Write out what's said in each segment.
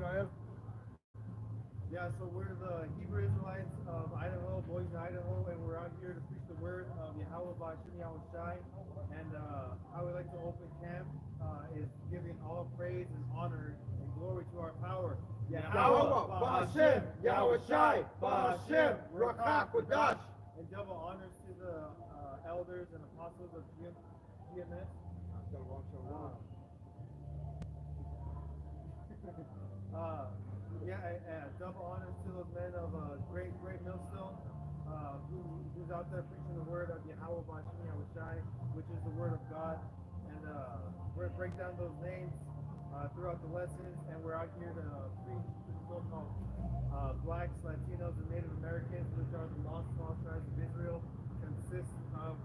Israel? Yeah, so we're the Hebrew Israelites of Idaho, Boise, Idaho, and we're out here to preach the word of Yahawah, Bahasham, Yahawashi. And how we like to open camp is giving all praise and honor and glory to our power. Yahawah, Bahasham, Yahawashi, Bahasham, Rakah, Kodash. And double honors to the elders and apostles of GMS. Uh, double honors to those men of great millstone who's out there preaching the word of Yahawah, Bahasham, Yahawashi, which is the word of God. And we're going to break down those names throughout the lessons, and we're out here to preach to the so-called blacks, Latinos, and Native Americans, which are the lost tribes of Israel, consist of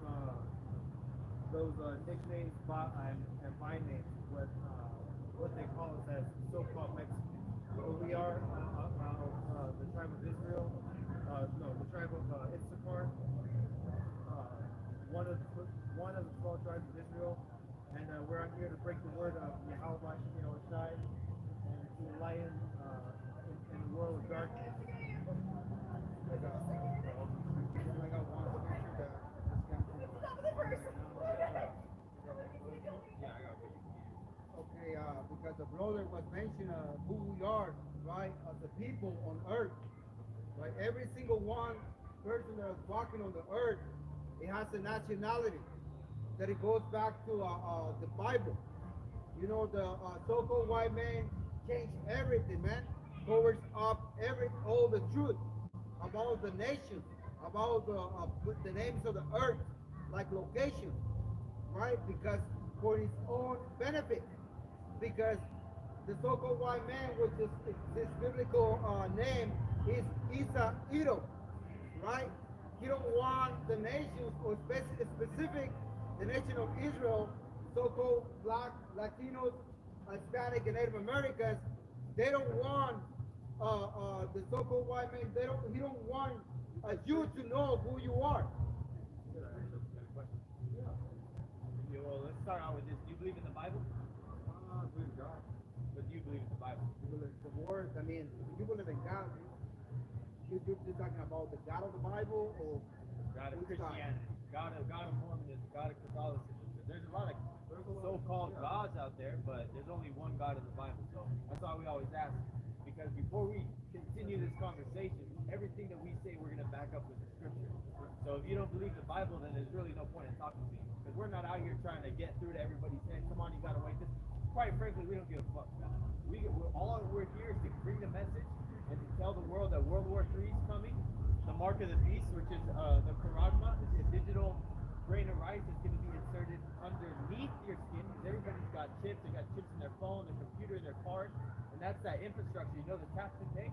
those nicknames and by names, what they call us as so-called Mexicans. So we are the tribe of Israel, the tribe of Issachar, one of the 12 tribes of Israel, and we're out here to break the word of Yahawah, Bahasham, Yahawashi, and to enlighten in the world of darkness. I got one scripture that just came Okay, because the brother was mentioning who we are, right, as the people on earth, right? Every single one person that is walking on the earth, it has a nationality that it goes back to the Bible. You know, the so-called white man changed everything, man. Covers up all the truth about the nations, about the names of the earth, like locations, right? Because for his own benefit, because the so-called white man, which is his biblical name, is Idaho, right? He don't want the nations, or specific, the nation of Israel, so-called black, Latinos, Hispanic, and Native Americans. They don't want the so-called white man. He don't want you to know who you are. Yeah, well, let's start out with this. Do you believe in the Bible? I believe God. But do you believe in the Bible? You believe the words. I mean, if you believe in God, you're talking about the God of the Bible, or God of Christianity, God of Mormonism, God of Catholicism. There's a lot of so-called gods out there, but there's only one God in the Bible. So that's why we always ask. Because before we continue this conversation, everything that we say we're going to back up with the scripture. So if you don't believe the Bible, then there's really no point in talking to you. Because we're not out here trying to get through to everybody saying, come on, you got to wait this. Quite frankly, we don't give a fuck. All we're here is to bring the message and to tell the world that World War III is coming. The mark of the beast, which is the charagma, is a digital grain of rice that's going to be inserted underneath your skin. Because everybody's got chips. They got chips in their phone, their computer, their card. And that's that infrastructure. You know, the taps and pay?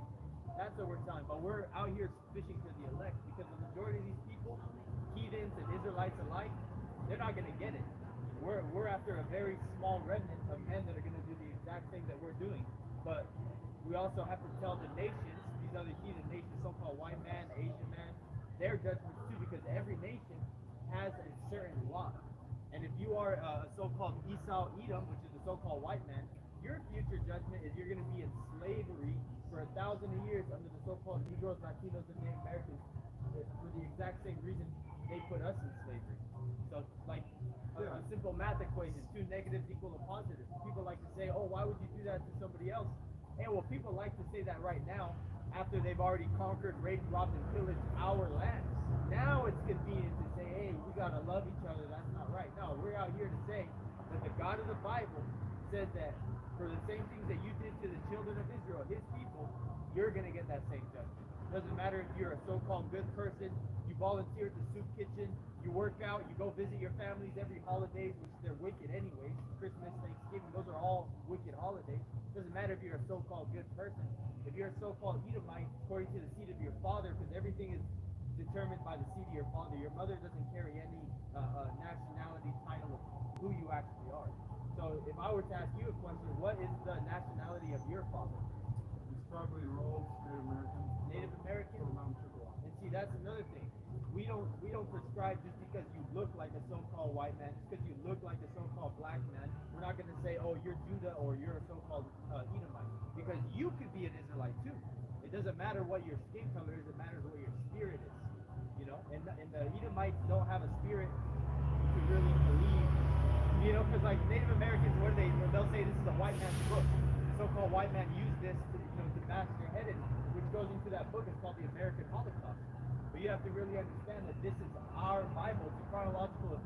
That's what we're telling. But we're out here fishing for the elect, because the majority of these people, heathens and Israelites alike, they're not going to get it. We're after a very small remnant of men that are going to do the exact thing that we're doing. But we also have to tell the nations, these other heathen nations, so-called white man, Asian man, their judgments too, because every nation has a certain law. And if you are a so-called Esau Edom, which is the so-called white man, your future judgment is you're going to be in slavery for 1,000 years under the so-called Negroes, Latinos, and Native Americans for the exact same reason they put us in slavery. So, like a simple math equation, 2 negatives equal a positive. People like to say, oh, why would you do that to somebody else? Hey, well, people like to say that right now after they've already conquered, raped, robbed, and pillaged our land. Now it's convenient to say, hey, we got to love each other. That's not right. No, we're out here to say that the God of the Bible said that for the same things that you did to the children of Israel, his people, you're going to get that same judgment. Doesn't matter if you're a so-called good person, you volunteer at the soup kitchen, you work out, you go visit your families every holiday, which they're wicked anyways. Christmas, Thanksgiving, those are all wicked holidays. Doesn't matter if you're a so-called good person. If you're a so-called Edomite, according to the seed of your father, because everything is determined by the seed of your father. Your mother doesn't carry any nationality title of who you actually are. So if I were to ask you a question, what is the nationality of your father? It's probably Rhodes, Native American. Native American? And see, that's another thing. We don't prescribe just because you look like a so-called white man, just because you look like a so-called black man. We're not going to say, oh, you're Judah or you're a so-called Edomite. because you could be an Israelite too. It doesn't matter what your skin color is, it matters what your spirit is. You know, and the Edomites don't have a spirit to really believe. You know, because like Native Americans, they'll say this is a white man's book. The so-called white man used this to, to bash their head in, which goes into that book. It's called the American Holocaust. But you have to really understand that this is our Bible. It's a chronological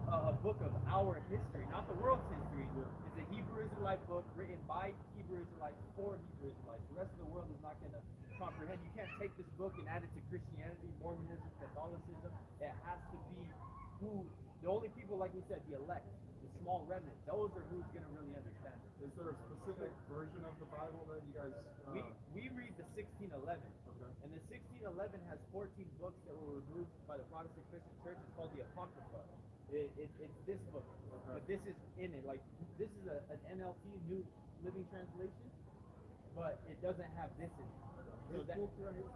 a book of our history, not the world's history. It's a Hebrew Israelite book written by Hebrew Israelites for Hebrew Israelites. The rest of the world is not going to comprehend. You can't take this book and add it to Christianity, Mormonism, Catholicism. It has to be the only people, like we said, the elect, the small remnant. Those are who's going to really understand it. Is there a specific version of the Bible that you guys? We read the 1611, and the 1611 has 14 books that were removed by the Protestant Christian Church. It's called the Apocrypha. It's this book, but this is in it. Like this is an NLT, New Living Translation, but it doesn't have this in it. This book right here,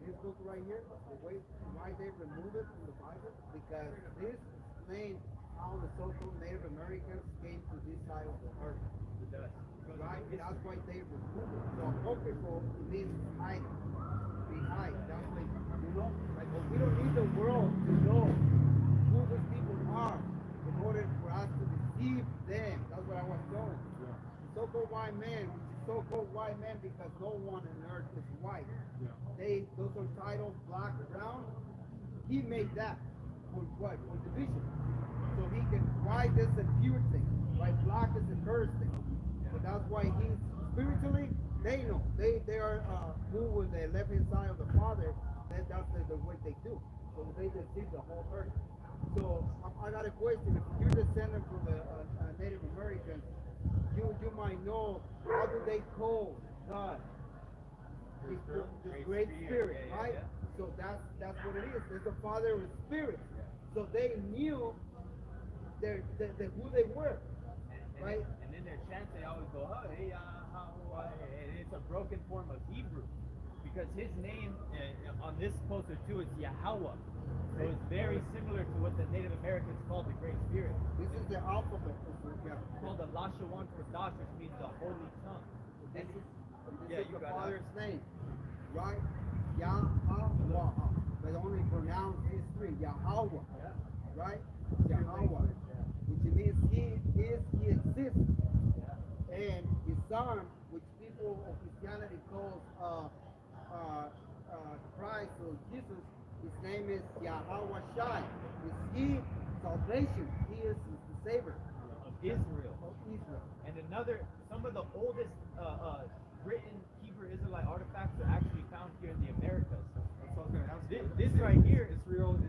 this book right here, the way why they remove it from the Bible, because this explains how the so-called Native Americans came to this side of the earth. It does. Right? That's why they remove it. So apocryphal means hide, behind. That's like, you know, like we don't need the world to know who these people are in order for us to deceive them. That's what I was telling you. Yeah. The so-called white man, which is so-called white man because no one on earth is white. Yeah. Those are titles, black, brown. He made that for what? For division. So he can, white is a pure thing, right? Black is a cursed thing. So that's why he's spiritually, they know. They are who with the left hand side of the Father, that's the way they do. So they deceive the whole earth. So I got a question. If you're descendant from the Native Americans, you might know, how do they call God? The Great Spirit, right? Yeah. So that's what it is. There's a Father and Spirit. So they knew who they were, right? And in their chants, they always go, oh, hey, Yahawah, and it's a broken form of Hebrew, because his name on this poster too is Yahawah. So it's very similar to what the Native Americans called the Great Spirit. This is the alphabet. Yeah. It's called the Lashawan Kodash, which means the Holy Tongue. This is Yeah, the you got Father's name, right? Yahawah. But only pronounced these three. Yahawah, Yeah. right? Yahawah, which means he exists. Yeah. And his son, which people of Christianity calls Christ or Jesus, his name is Yahawashi. Is he salvation? He is the Savior Of Israel. of Israel. And some of the oldest written Hebrew Israelite artifacts are actually found here in the Americas. That's what I was going to ask you. This right here, Israel and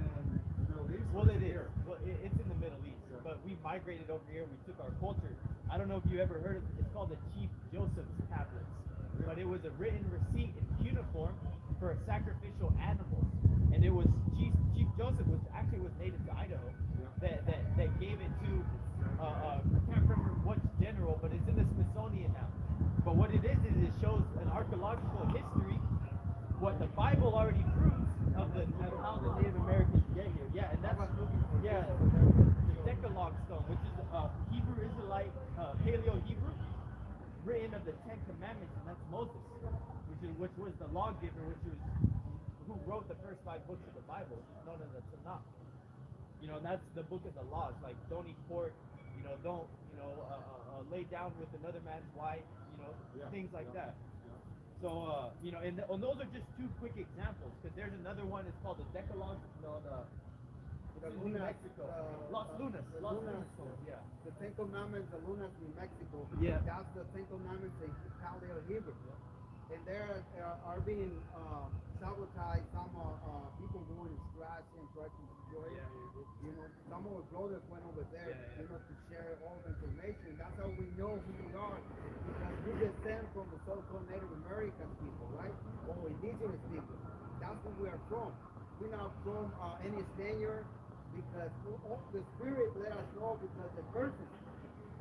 Middle East. well, it is. Well, it's in the Middle East, but we migrated over here. We took our culture. I don't know if you ever heard of it. It's called the Chief Joseph's tablets, but it was a written receipt in cuneiform for sacrificial animals, and it was Chief Joseph was native to Idaho. That gave it to I can't remember which general, but it's in the Smithsonian now. But what it is it shows an archaeological history, what the Bible already proves of how the Native Americans get here. Yeah, and that's the Decalogue stone, which is Hebrew Israelite Paleo Hebrew, written of the Ten Commandments, and that's Moses, which was the lawgiver, who wrote the first 5 books of the Bible, which is known as the Tanakh. You know, and that's the book of the laws, like don't eat pork, don't lay down with another man's wife, things like that. So, and those are just 2 quick examples, because there's another one, it's called the Decalogue, it's in New Mexico. Los Lunas, yeah. The Ten Commandments, the Lunas, New Mexico. Yeah. That's the Ten Commandments in Paleo Hebrew. And there are being sabotaged. Some people going to scratch and try to destroy it. Some of our brothers went over there, to share all the information. That's how we know who we are, because we descend from the so-called Native American people, right? Or indigenous people. That's where we are from. We're not from any Spaniard, because the Spirit let us know, because the person,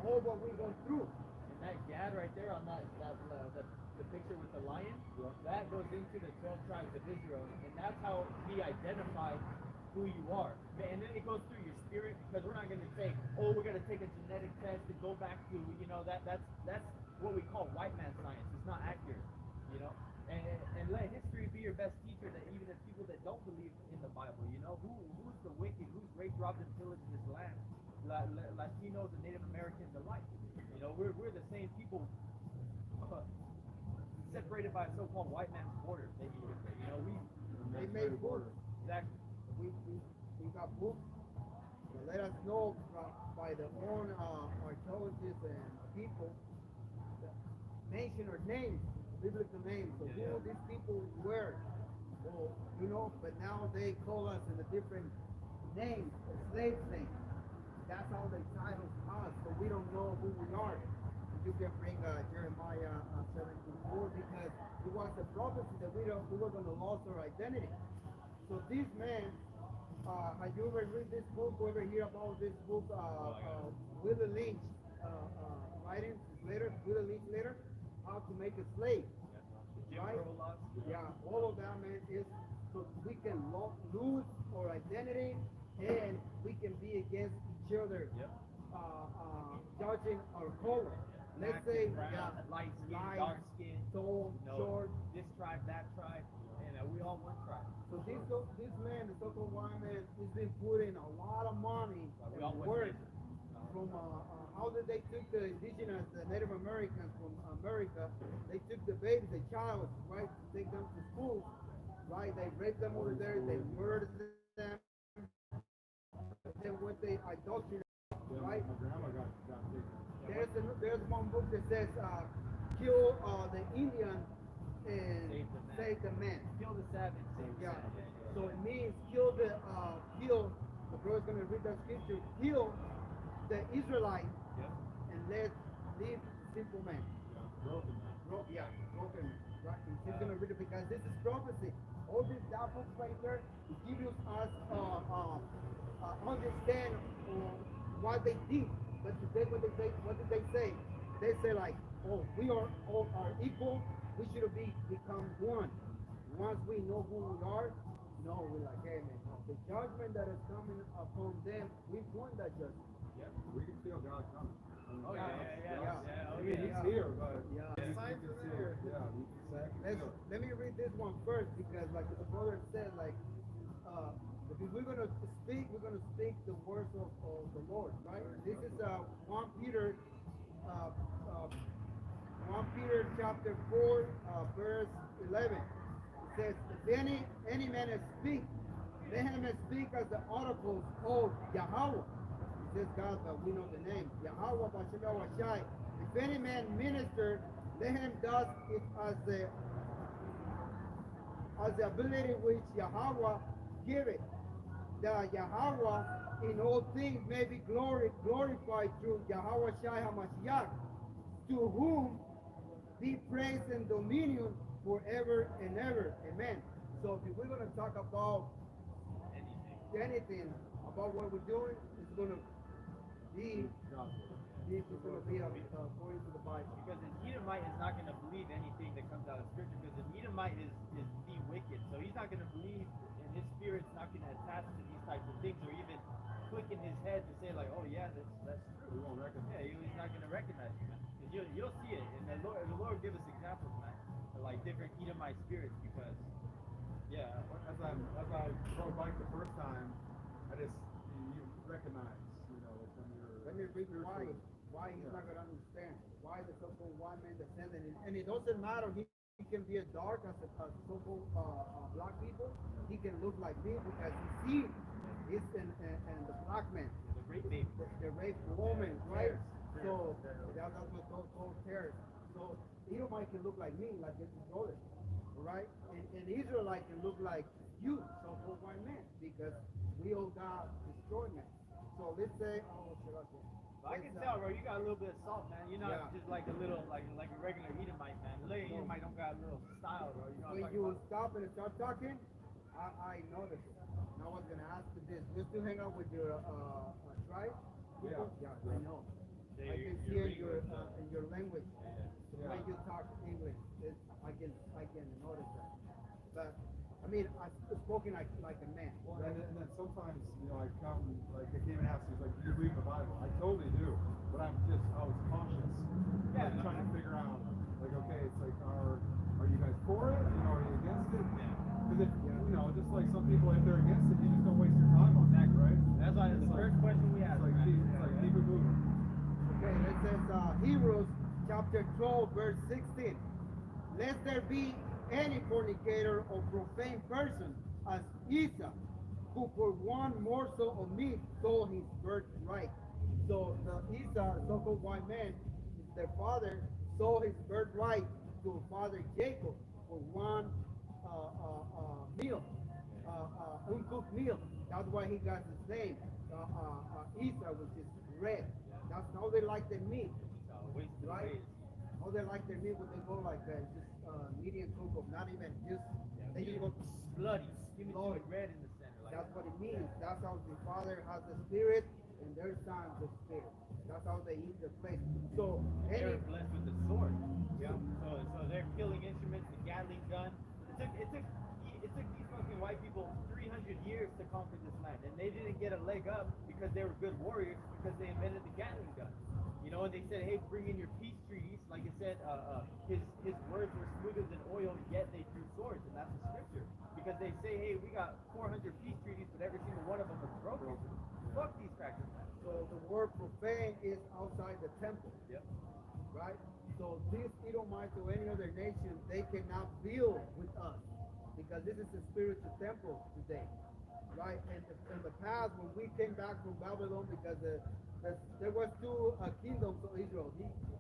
all what we go through. And that Gad right there on the picture with the lion, that goes into the 12 tribes of Israel, and that's how we identify who you are. And then it goes through your spirit because we're not going to say, oh, we're going to take a genetic test to go back to, that's what we call white man science. It's not accurate, you know. And let history be your best teacher that even if people that don't believe in the Bible, who's the wicked, who's raped, robbed, and pillaged this land? Latinos and Native Americans alike. We're the same people separated by a so-called white man's border. Maybe you could say. They made books. Exactly. We got books that let us know by their own archaeologists and people that mention or names, biblical names of who these people were. Well, but now they call us in a different name, a slave name. That's how they title us, so we don't know who we are. You can bring Jeremiah 17:4 because it was a prophecy that we were going to lose our identity. So this man, have you ever read this book? Ever hear about this book? Willie Lynch writing later. Willie Lynch later, how to make a slave. Right? Yeah, all of that, man, is so we can lose our identity and we can be against each other, judging our color. Let's say, light skin, dark skin, tall, short. This tribe, that tribe, and we all one tribe. So this man, the so-called white man, has been putting a lot of money and work from how did they took the indigenous, the Native Americans from America, they took the babies, the child, right, to take them to school, right? They raped them over there, they murdered them, then what they adulterated, right? My grandma got taken. There's one book that says kill the Indian and save the man. Kill the savage. Yeah. So it means kill the brother's gonna read that scripture, kill the Israelite and let live simple man. Broken man. Broken. Right. He's gonna read it because this is prophecy. All these that books right there, it gives us understand what they did. But today, what did they say? They say like, oh, we are all are equal. We should become one. Once we know who we are, no, we're like, hey man, no. The judgment that is coming upon them, we won that judgment. Yeah. We can feel God coming. I mean, he's here, but the signs are there. Yeah, we can let me read this one first because, like the brother said, like if we're gonna speak the words of the Lord, right? This is 1 Peter chapter 4, verse 11. It says, if any man speak, let him speak as the oracles of Yahawah. It says God, but we know the name. Yahawah, Bahasham, Yahawashi. If any man minister, let him does it as the ability which Yahawah give it. That Yahawah in all things may be glorified through Yahawashi HaMashiach, to whom be praise and dominion forever and ever. Amen. So if we're going to talk about anything about what we're doing, it's going to be according to the Bible. Because an Edomite is not going to believe anything that comes out of Scripture, because an Edomite is the wicked. So he's not going to believe, and his spirit's not going to attach to these types of things, or even click in his head to say like, oh yeah, that's true. We won't recognize. Yeah, he's not going to recognize it, man. You'll see it, and the Lord give us examples, man, of like different Edomite spirits, because As I rode bike the first time, you recognize, like when you're. Let me read why he's not going to understand. Why the so-called white man descendant, and it doesn't matter. He can be a dark as so-called black people. He can look like me because he sees this and the black man, the rape woman, right? So that's what those terrorists. So Edomite can look like me, like this brother, right? And Israelite can look like you, so-called white man, because we all got destroyed, man. So let's say, I can tell, bro, you got a little bit of salt, man. You're not just like a little, like a regular Edomite, man. Edomite don't got a little style, bro. When you stop and start talking, I noticed it. And I was gonna ask you this: you still hang out with your tribe? Yeah. I know. I can see in your language when you talk English. I can notice that. But I mean, as spoken like a man. Well, and then sometimes, you know, I come, like, they came and asked me, like, do you read the Bible? I totally do, but I was cautious. Yeah, Like, trying to figure out, like, okay, it's like, are you guys for it? You know, are you against it? Because if, you know, just like some people, if they're against it, you just don't waste your time on that, right? That's why the first question we asked. Keep it moving. Okay, it says Hebrews chapter 12, verse 16. Lest there be any fornicator or profane person as Esau, who for one morsel of meat sold his birthright. So the Esau, the so-called white man, their father sold his birthright to father Jacob for one meal, uncooked meal. That's why he got his name. Esau, which is red. That's how they like their meat, right? How they like their meat when they go like that, just medium cook of not even just. They just go bloody. Give me bloody. some red in the center. Like That's what it means. That's how the father has the spirit and their son the spirit. That's how they eat the flesh. So they're any blessed with the sword. yeah. So they're killing instruments, the Gatling gun. It took these fucking white people 300 years to conquer this land, and they didn't get a leg up because they were good warriors, because they invented the Gatling gun. You know, and they said, hey, bring in your peace treaties. Like it said, his words were smoother than oil, yet they drew swords, and that's the scripture. Because they say, hey, we got 400 peace treaties, but every single one of them was broken. Fuck these crackers. So the word profane is outside the temple. Yep. Right? So these Edomites or any other nation, they cannot build with us because this is a spiritual temple today. Right? And in the past, when we came back from Babylon, because there was two kingdoms of Israel.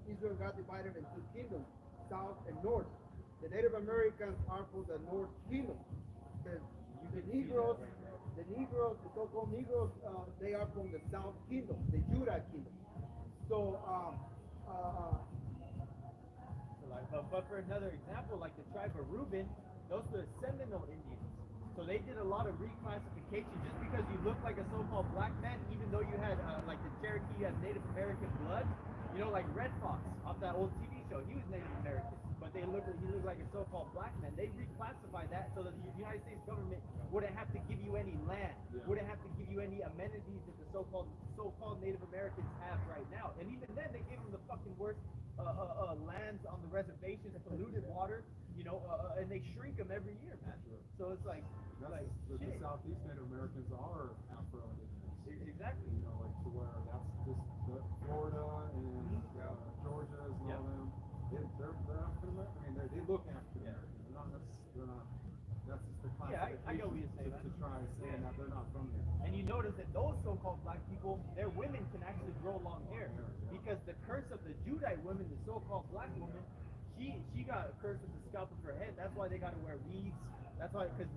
Israel got divided into two kingdoms, south and north. The Native Americans are for the north kingdom. The Negroes, the so-called Negroes, they are from the south kingdom, the Judah kingdom. So, but for another example, like the tribe of Reuben, those were Seminole Indians. So they did a lot of reclassification. Just because you look like a so-called black man, even though you had like the Cherokee, you had Native American blood. You know, like Red Fox off that old TV show, he was Native American, but he looked like a so-called black man. They reclassified that so that the United States government wouldn't have to give you any land, wouldn't have to give you any amenities that the so-called Native Americans have right now. And even then, they gave them the fucking worst lands on the reservations, polluted water, you know, and they shrink them every year, man. So it's like, The Southeast Native Americans are Afro-Indigenous. Exactly. You know, like to where that's just Florida and Georgia and all them. They're African American. I mean, they look African American. They're not. That's just the classification. I get what you're saying, to try and say that they're not from here. And you notice that those so-called black people, their women can actually grow long hair, because the curse of the Judite woman, the so-called black woman, she got a curse with the scalp of her head. That's why they got to wear weeds. That's why, because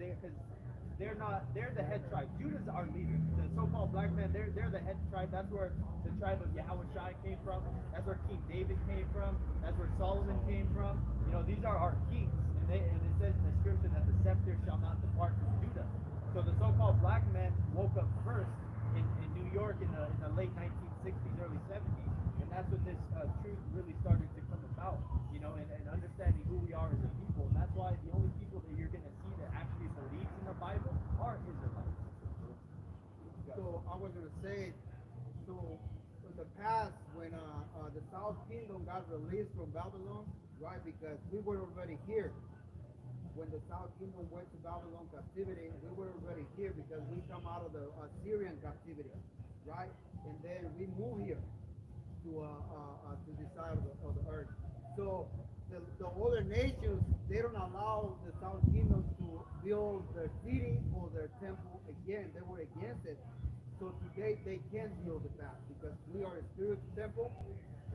they're the head tribe. Judah's our leader. The so-called black man, they're the head tribe. That's where the tribe of Yahawashi came from. That's where King David came from. That's where Solomon came from. You know, these are our kings. And it says in the scripture that the scepter shall not depart from Judah. So the so-called black man woke up first in New York in the late 1960s, early 70s. And that's when this truth really started to come about, you know, and understanding who we are as a people. And that's why the only people that you're going to see that actually believes in the Bible are Israelites. So I was going to say, so in the past, when the South Kingdom got released from Babylon, right, because we were already here. When the South Kingdom went to Babylon captivity, we were already here because we come out of the Syrian captivity, right? And then we moved here to this side of the earth. So the other nations, they don't allow the South Kingdom to build their city or their temple again. They were against it. So today they can build it back because we are a spiritual temple.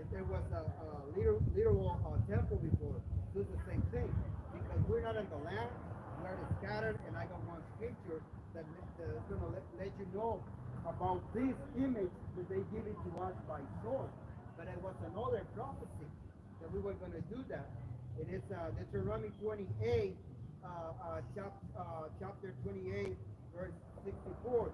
And there was a literal temple before. So it's the same thing. Because we're not in the land, we are scattered, and I got one scripture that's going to let you know about this image that they give it to us by sword. But it was another prophecy that we were going to do that. It is Deuteronomy 28, chapter 28, verse 64.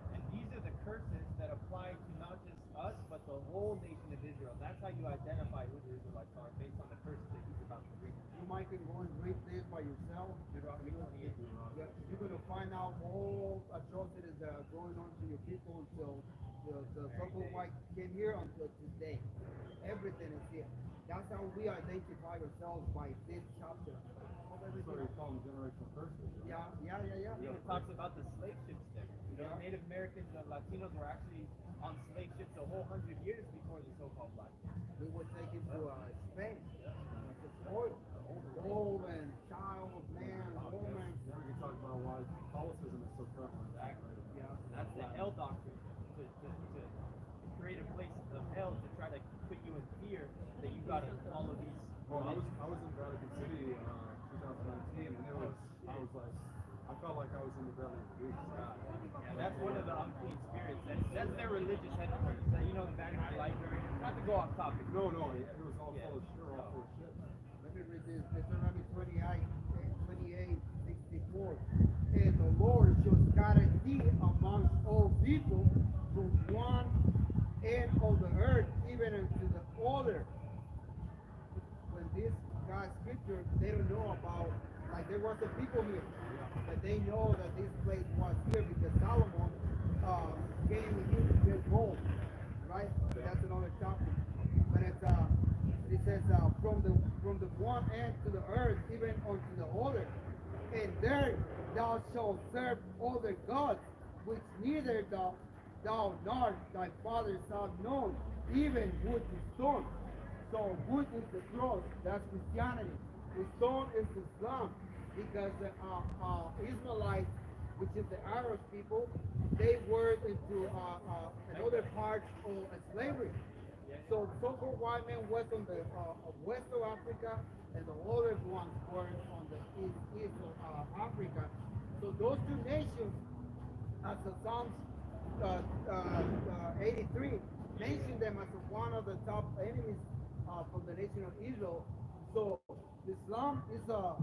And these are the curses that apply to not just us, but the whole nation of Israel. That's how you identify who the Israelites are, based on the curses that he's about to read. You might can go and read this by yourself. Deuteronomy 28. You're going to find out all atrocities that are going on to your people until the so-called white came here until today. Everything is here. That's how we identify ourselves by this chapter. That's what we call them generational curses. Right? Yeah. It even talks about the slave ships there. You know, Native Americans and Latinos were actually on slave ships a whole 100 years before the so-called black. We were taken to Spain. It's oil. Old and child, man, woman. Then we can talk about why Catholicism is so prevalent. Exactly. Yeah. That's the hell doctrine. To create a place of hell to try to put you in fear that you got all of these. Well, I was in Vatican City 2019, and I felt like I was in the belly of the beast. Yeah, that's one of the unclean spirits. That's their religious headquarters. You know, the Vatican Library. Not to go off topic. No, it was all full of shit, all full of shit. Let me read this. Deuteronomy 28, 64. And the Lord shall scatter thee amongst all people from one end of the earth even unto the other. When this God's scripture, they don't know about, like there was a people here, but they know that this place was here because Solomon gave him gold, right? That's another topic. But it says from the one end to the earth even unto the other, and there thou shalt serve other gods, which neither thou nor thy fathers have known, even wood to stone. So wood is the cross, that's Christianity. The stone is Islam, because the Israelites, which is the Arab people, they were into another part of slavery. So so-called white men was on the west of Africa, and the other ones were on the east of Africa. So those two nations, as the Psalms 83 mentioned them as one of the top enemies from the nation of Israel. So Islam is a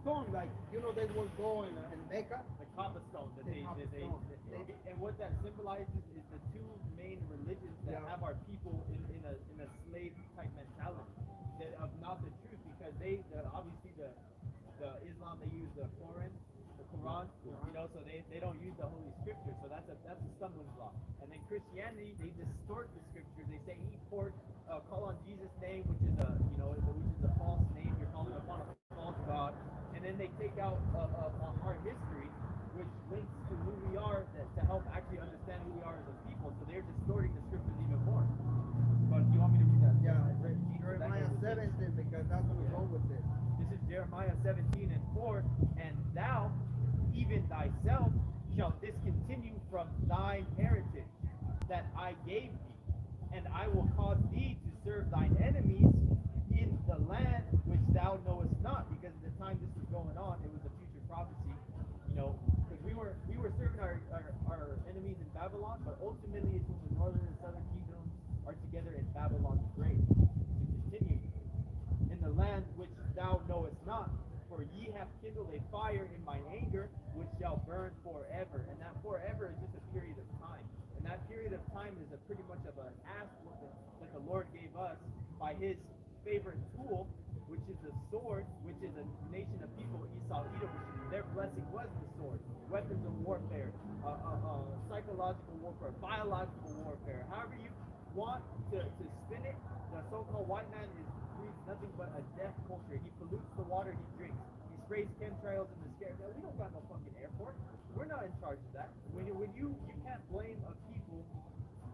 stone, like they will go in Mecca. The Kaaba stone that they and what that symbolizes is the two main religions that have our people in a slave type mentality that of not the truth, because obviously the Islam, they use the Quran, so they don't use the Holy Scripture, so that's a stumbling block. And then Christianity, they distort the Scripture. They say eat pork, call on Jesus' name, which is a false name. You're calling upon a false god, and then they take out our history, which links to who we are, to help actually understand who we are as a people. So they're distorting the Scriptures even more. But do you want me to read that? Yeah, Jeremiah 17, because that's going to go with it. This is Jeremiah 17:4, and thou, even thyself, shalt discontinue from thine heritage that I gave thee, and I will cause thee to serve thine enemies in the land which thou knowest not. Because at the time this was going on, it was a future prophecy, because we were serving our enemies in Babylon, but ultimately it's when the northern and southern kingdoms are together in Babylon the Great to continue in the land which thou knowest not. For ye have kindled a fire in mine anger, which shall burn forever. And that forever is just a period of time. And that period of time is pretty much of an ass whooping that the Lord gave us by his favorite tool, which is the sword, which is a nation of people, Idaho. Their blessing was the sword. Weapons of warfare, psychological warfare, biological warfare. However you want to spin it, the so-called white man breathes nothing but a death culture. He pollutes the water he drinks. He sprays chemtrails in the sky. We don't got no fucking airport. We're not in charge of that. When you can't blame a people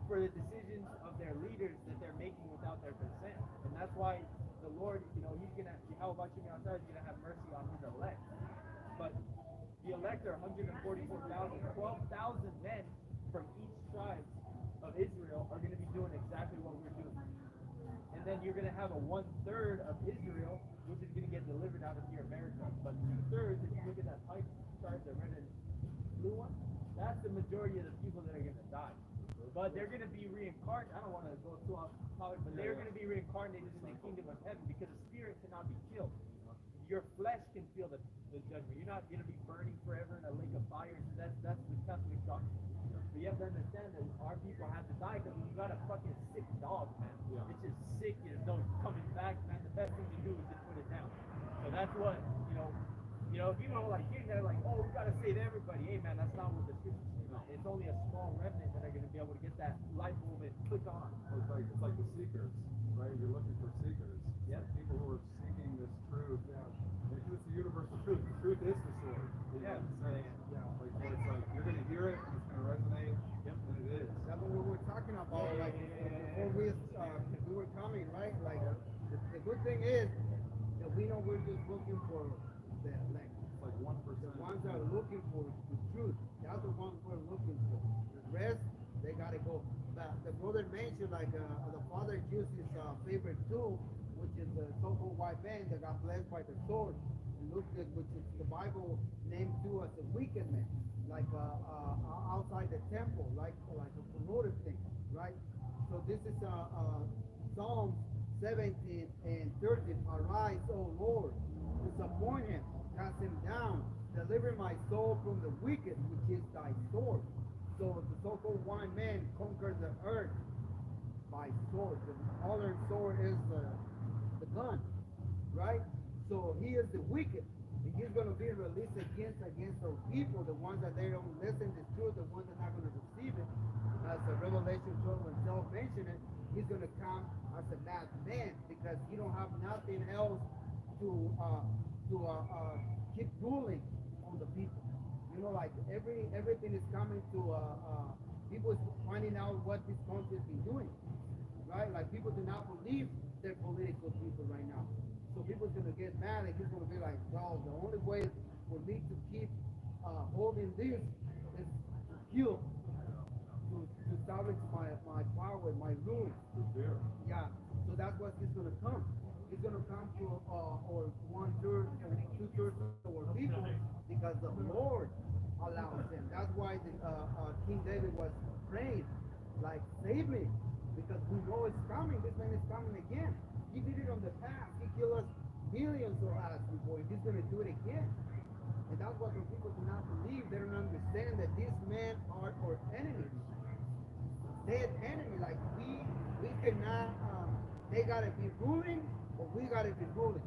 for the decisions of their leaders that they're making without their consent. And that's why the Lord, Yahawashi is gonna have mercy on his elect. But the elect are 144,000, 12,000 men from each tribe of Israel are going to be doing exactly what we're doing. And then you're going to have a 1/3 of Israel, which is going to get delivered out of here, America. But 2/3, if you look at that pie chart, the red and blue one, that's the majority of the people that are going to die. But they're going to be reincarnated. I don't want to go too off topic, but they're going to be reincarnated in the kingdom of heaven, because the spirit cannot be killed. Your flesh can feel the judgment. You're not going to be burning forever in a lake of fire. That's the Catholic doctrine. But you have to understand that our people have to die because we've got a fucking sick dog, man. Yeah. It's just sick. There's no coming back, man. The best thing to do is just put it down. So that's what, know, people are like here, they're like, oh, we gotta save everybody. Hey, man, that's not what the scriptures say. No. It's only a small remnant that are gonna be able to get that light movement click on. It's like the seekers, right? You're looking for seekers. It's Yeah. like people who are seeking this truth. Yeah. It's the universal truth. The truth is the sword. Yeah. Like, where it's like you're gonna hear it, and it's gonna resonate, and it is. That's what we were talking about, like before we were coming, right? Like the good thing is that we know we're just looking for the like It's like 1%. the ones that are looking for the truth. That's the ones we're looking for. The rest, they gotta go. The brother mentioned like the father used his favorite tool, which is the so-called white man that got blessed by the sword. And looked at which is the Bible named too as a wicked man, like outside the temple, like a promoted thing, right? So this is Psalm 17 and 13. Arise, O Lord, disappoint him, cast him down, deliver my soul from the wicked, which is thy sword. So the so-called white man conquered the earth by sword. The other sword is the gun, right? So he is the wicked. And he's going to be released against those people, the ones that they don't listen to truth, the ones that are not going to receive it. As Revelation 12 himself mentioned it, he's going to come as a mad man because he don't have nothing else to keep ruling on the people. You know, like everything is coming to people is finding out what this country has been doing, right? Like people do not believe their political people right now. So people's gonna get mad and he's gonna be like, well, the only way for me to keep holding this is to kill, to establish my power, my rule. Yeah. So that's what he's gonna come. He's gonna come to or 1/3 or 2/3 of our people because the Lord allows him. That's why King David was praying, like, save me, because we know it's coming. This man is coming again. He did it on the past. He killed us millions of us before. He's going to do it again. And that's what the people do not believe. They don't understand that these men are our enemies. Dead enemy. Like we cannot. They gotta be ruling, or we gotta be ruling.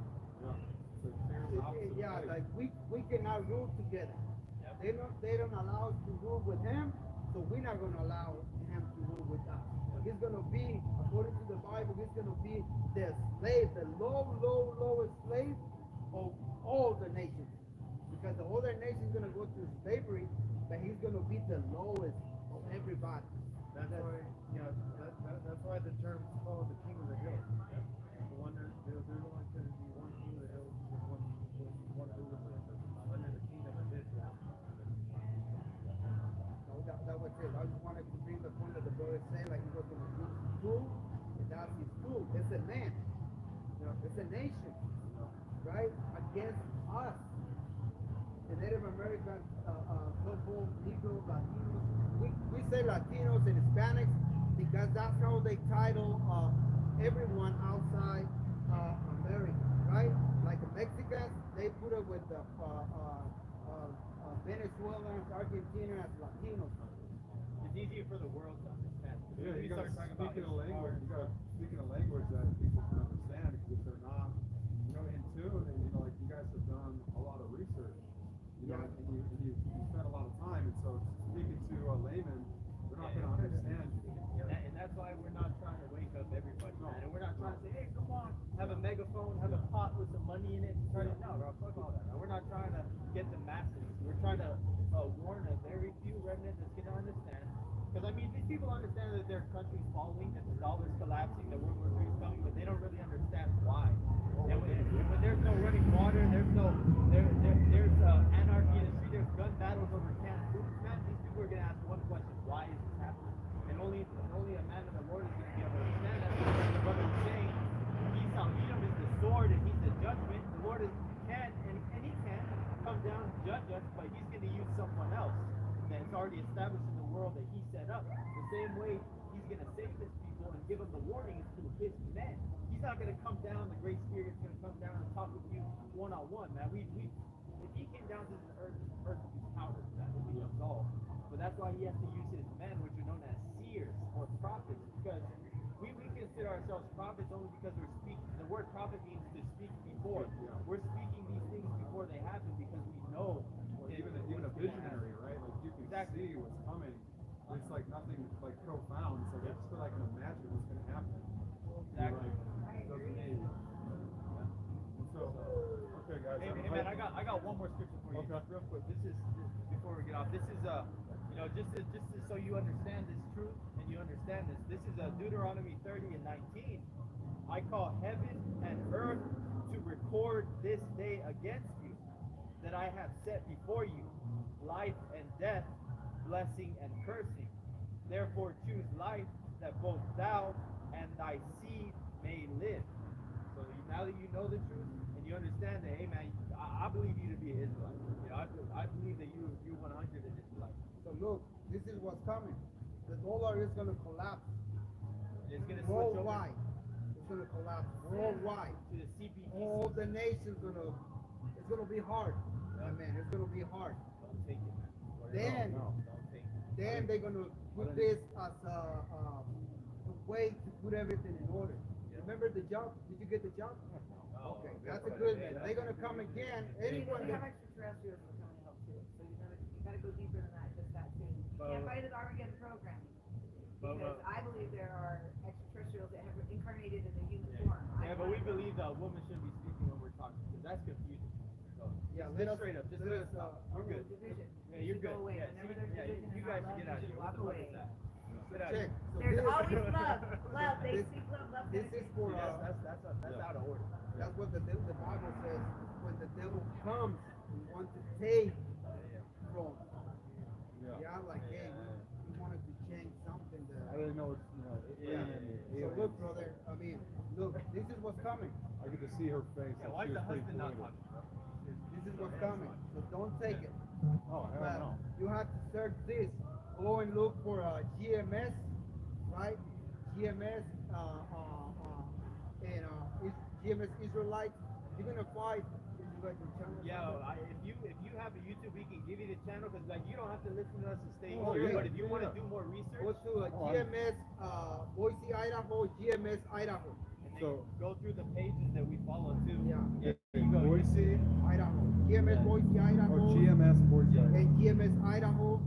Yeah, like we cannot rule together. They don't allow us to rule with him, so we're not gonna allow him to rule with us. He's gonna be, according to the Bible, he's gonna be the slave, the lowest slave of all the nations. Because the other nations gonna go through slavery, but he's gonna be the lowest of everybody. That's why the term is called the King of the Hill. The one there's only going to be one King of the Hill, one who was under the kingdom of Israel. That was it. I just wanted to bring the point that the brother said, like he was going to use his tool, and that's his tool. It's a man. It's a nation, right? Against us. The Native Americans, so-called Negroes, Latinos. We say Latinos and Hispanics because that's how they title everyone outside America, right? Like the Mexicans, they put it with the Venezuelans, Argentinians, Latinos. It's easier for the world to understand. Yeah, When you we gotta start talking about speak in a his language. power, You gotta speak in a language that people can understand, because if they're not, in tune, and like you guys have done a lot of research, and you spend a lot of time, and so speaking to a layman, they're not gonna understand you. and that's why we're not trying to wake up everybody, man. And we're not trying to say, hey, come on, have a megaphone, have a pot with some money in it. No, bro, fuck all that. We're not trying to get the masses. We're trying to warn a very few remnants that's going to understand. Because, I mean, these people understand that their country's falling, that the dollar's collapsing, that World War III is coming, but they don't really understand why. And when there's no running water, there's anarchy in the street, there's gun battles over canned foods, man, these people are going to ask one question: why is this happening? And only a man of the Lord is going to be able to understand that. Because the brother was saying, Esau, Edom is the sword and he's the judgment. The Lord can come down and judge us, but he's going to use someone else that's already established in the world that he set up. The same way he's going to save his people and give them the warnings through his men. He's not going to come down, the Great Spirit is going to come down and talk with you one-on-one, man. If he came down to the earth would be powerless, that would be absolved. But that's why he has to use his men, which are known as seers or prophets, because we consider ourselves prophets only because we're speaking. The word prophet means to speak before. We're speaking these things before they happen because we Exactly. see what's coming. It's like nothing like profound. It's like I just feel like I can imagine what's gonna happen. Exactly. Like, doesn't need. And so, okay, guys. Hey man, I got one more scripture for you, Okay. just real quick. This is before we get off. This is just so you understand this truth and you understand this. This is Deuteronomy 30 and 19. I call heaven and earth to record this day against you, that I have set before you life and death, blessing and cursing. Therefore choose life, that both thou and thy seed may live. So now that you know the truth and you understand that, hey man, I believe you to be an Israelite. You know, I believe that you 100 an Israelite. So look, this is what's coming. The dollar is going to collapse It's gonna switch over worldwide. It's going to collapse worldwide. to the CPT. All the nations it's going to be hard. Man, it's going to be hard. Don't take it, man. Then, Don't take it. then they're going to put this as a way to put everything in order. Remember the job? Did you get the job? No, Okay, that's a good one. They're going to come again. Anyone We that have extraterrestrials that are coming out too, so you gotta go deeper than that, just that too. You can't fight it Armageddon programming. Because I believe there are extraterrestrials that have incarnated in the human form. Yeah, but we believe that a woman shouldn't be speaking when we're talking, because that's confusing. So, Yeah, just let us- straight up, just let let us, us know. We're good. Division. Yeah, you're good. Go away. Yeah, Whenever see, there's yeah, division you and guys not should get love, out of you here. should What walk the fuck away. is that? Get out of check. here. So There's this- always love. Love. They this- speak love. Love. This is for That's out of order. that's what the Bible says. When the devil comes and wants to take from, yeah, like hey, we wanted to change something. I didn't know it's So look, brother. I mean, look. This is what's coming. I get to see her face. Yeah, and why she is the was pretty husband not polluted. talking, bro? This is what's coming. So don't take it. Oh, hell But no. you have to search this. Go and look for GMS, right? GMS and GMS Israelites. You're gonna find Israelite channel. Yeah, if you have a YouTube, we can give you the channel, because like you don't have to listen to us and stay Oh, here. yeah, But if you want to yeah. do more Go research, to GMS Boise, Idaho. GMS Idaho. and then So- go through the pages that we follow too. Yeah. There you go. Boise Idaho. GMS Boise, Idaho. or GMS Boise. And GMS Idaho.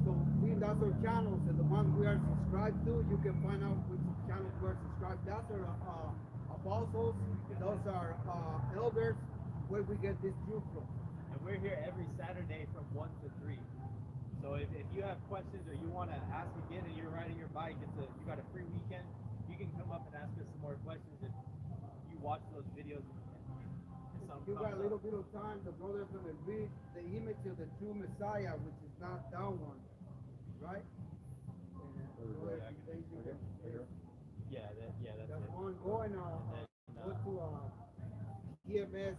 So that's our channels, and the one we are subscribed to, you can find out which channels we are subscribed. That's our apostles. Those are elders. Where we get this truth from. And we're here every Saturday from 1 to 3. So if you have questions or you want to ask again and you're riding your bike, you got a free weekend, you can come up and ask us some more questions if you watch those videos. And something You got a comes little up. bit of time. The brother's going to read the image of the true Messiah, which is not that one, right? And go ahead, thank you. Yeah, that's That's it. one. Go and go to GMS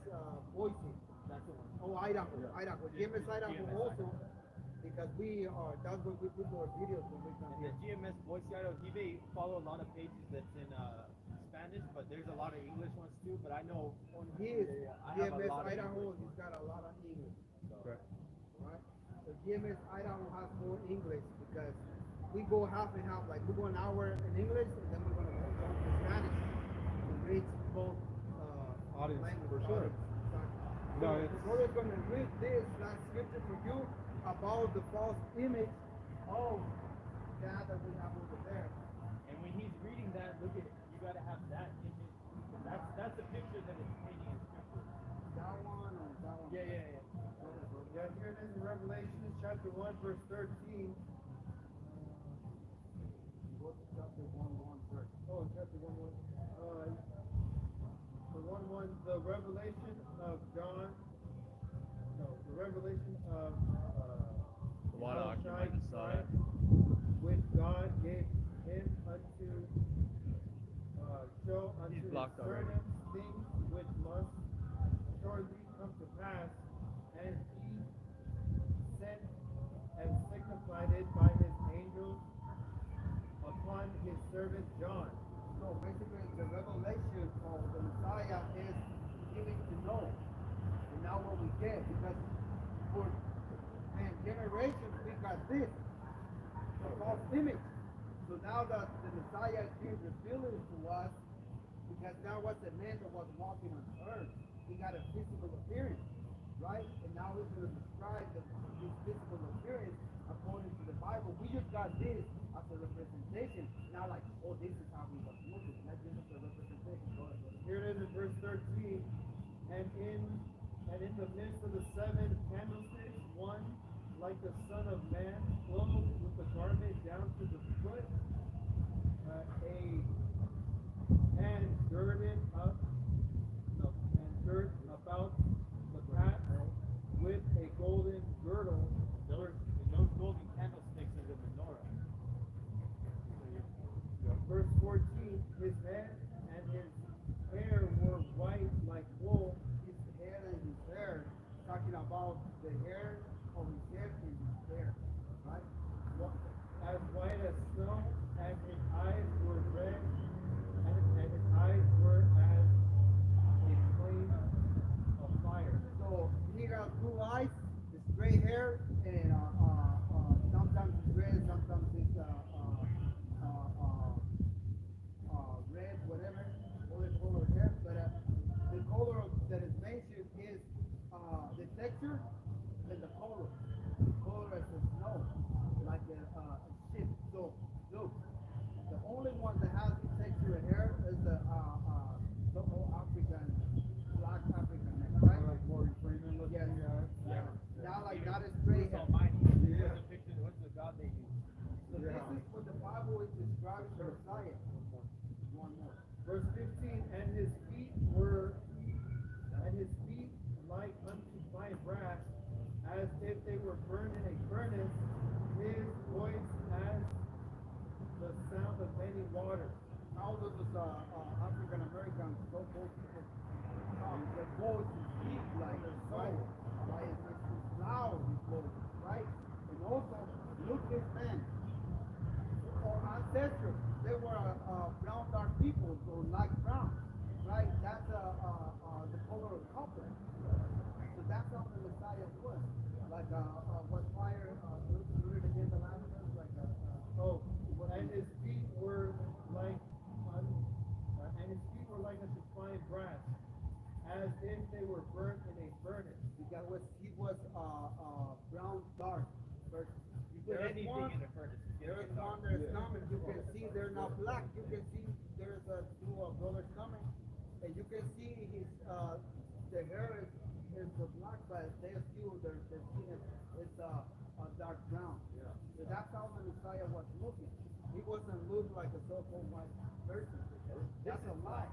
Boise. That's the one. Oh, Idaho. Idaho. GMS Idaho GMS also, because that's where we put our videos when we come And the here. GMS Boy Scout, he may follow a lot of pages that's in Spanish, but there's a lot of English ones too. But I know on His I have a GMS lot of Idaho, English he's got a lot of English, Okay. right? So GMS Idaho has more English because we go half and half. Like we go an hour in English, and then we're gonna go to Spanish to reach both Audience, languages. for sure. Exactly. No, So it's- the brother's gonna read this last scripture for you about the false image of God that we have over there. And when he's reading that, look at it. You got to have that image. That's the picture that it's painting in scripture. That one or that one? Yeah. Yeah, here it is in Revelation chapter 1, verse 13. Go to chapter 1 first. Oh, chapter 1, 1. The 1, the revelation of John. No, the revelation of Yahawashi, Christ, which God gave him unto show unto He's his blocked already. servants things which must shortly come to pass, and he sent and signified it by his angels upon his servant John. So basically, the revelation of the Messiah is giving to know. And now what we get, because for generations we got this, the false image. So now that the Messiah is being revealed to us, because now what's the man that was walking on earth? He got a physical appearance, right? And now he's going to describe this physical appearance according to the Bible. We just got this as a representation, not like, oh, this is how we was looking. That's just a representation. Go ahead, brother. Here it is in verse 13. And in the midst of the seven candlesticks, one like the Son of Man, clothed with the garment down to the foot, and girded up, no, and girt about the path with a golden girdle. Those golden candlesticks are the menorah. Verse 14, his head and his hair were white like wool. His head and his hair, talking about the hair of his head and his hair, right? As white as snow, and his eyes were red, and his eyes were as a flame of fire. So he got blue eyes, his gray hair, and sometimes it's red, sometimes it's red, whatever, all the color hair. But the color that is mentioned is the texture and the color. The color is the snow, like a ship. So look, the only one that has the texture of hair is the so-called African, black African man, right? Like Morgan Freeman looking Yes. guy. Not like not a straight hair. Almighty. Yeah. What's the God they use? So this is what the Bible is describing the Messiah. One more. Verse 15, and his feet like unto fine brass, as if they were burned in a furnace, his voice as the sound of many waters. How does this African American so-called the voice speak like a soul, like it's loud, his voice, right? And also, look his man. Our ancestors, they were brown dark people, so light brown, right? That's the color of copper. So that's how the Messiah was. Like what fire, read again the last verse, like And his feet were like unto fine brass, as if they were burnt in a furnace. because he was brown dark. But You put there's anything one, in the furnace. it's gonna there's get dark. one that's coming. You can see they're not black. You can see there's two brothers coming, and you can see his the hair is black, but their still their skin is dark brown. Yeah. So that's how the Messiah was looking. He wasn't look like a so-called white person. That's a lie.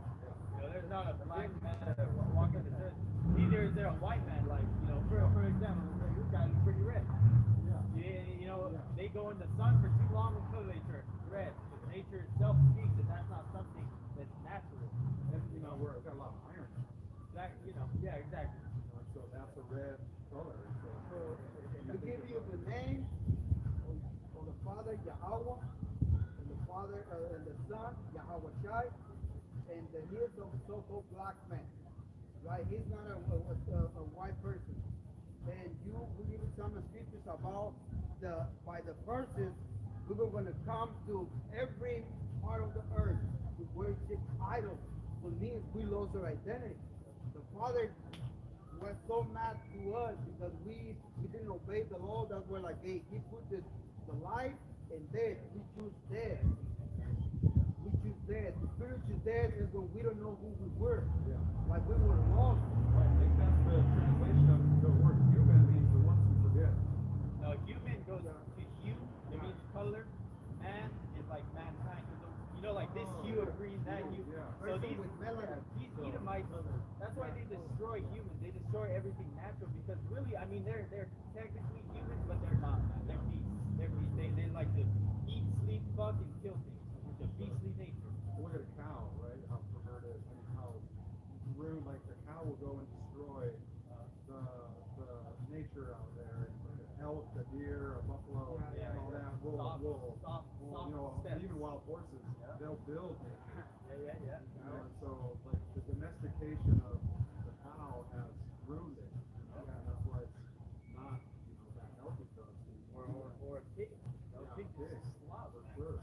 There's not a black man that walking the church. Neither is there a white man. Like, for example, this guy looks pretty red. They go in the sun for too long until they turn red. But nature itself speaks, and that's not something that's natural. And we're got a lot of iron. Yeah, exactly. So that's a red color. So to give you the name of the Father Yahawah, and the Father and the Son Yahawashi, and he is a so-called black man, right? He's not a white person. And we give some scriptures about by the verses, we were going to come to every part of the earth to worship idols. So it means we lost our identity. The Father was so mad to us because we didn't obey the law. That's why, like, he put the life and death. We choose death. We choose death. The spiritual death is when we don't know who we were. Yeah. Like we were lost. I think that's the translation of the word human means the ones who forget. No, human goes to hue, it means color, and it's like mankind. Like this hue agrees that hue. Yeah. So Person these with melanin. Edomites, that's why they destroy humans. They destroy everything natural because really, I mean, they're technically humans, but they're not. They're beasts. They like to eat, sleep, fuck, and kill things. It's a beastly nature. Look at a cow, right? How perverted, how rude, like the cow will go and destroy the nature out there. An elk, a deer, a buffalo, Yeah, and all that. Soft, steps. Even wild horses, they'll build. Yeah. And so, like, the domestication of the cow has ruined it. And that's why it's not, that healthy for us. Or a pig. Pig Pig. slop, For sure.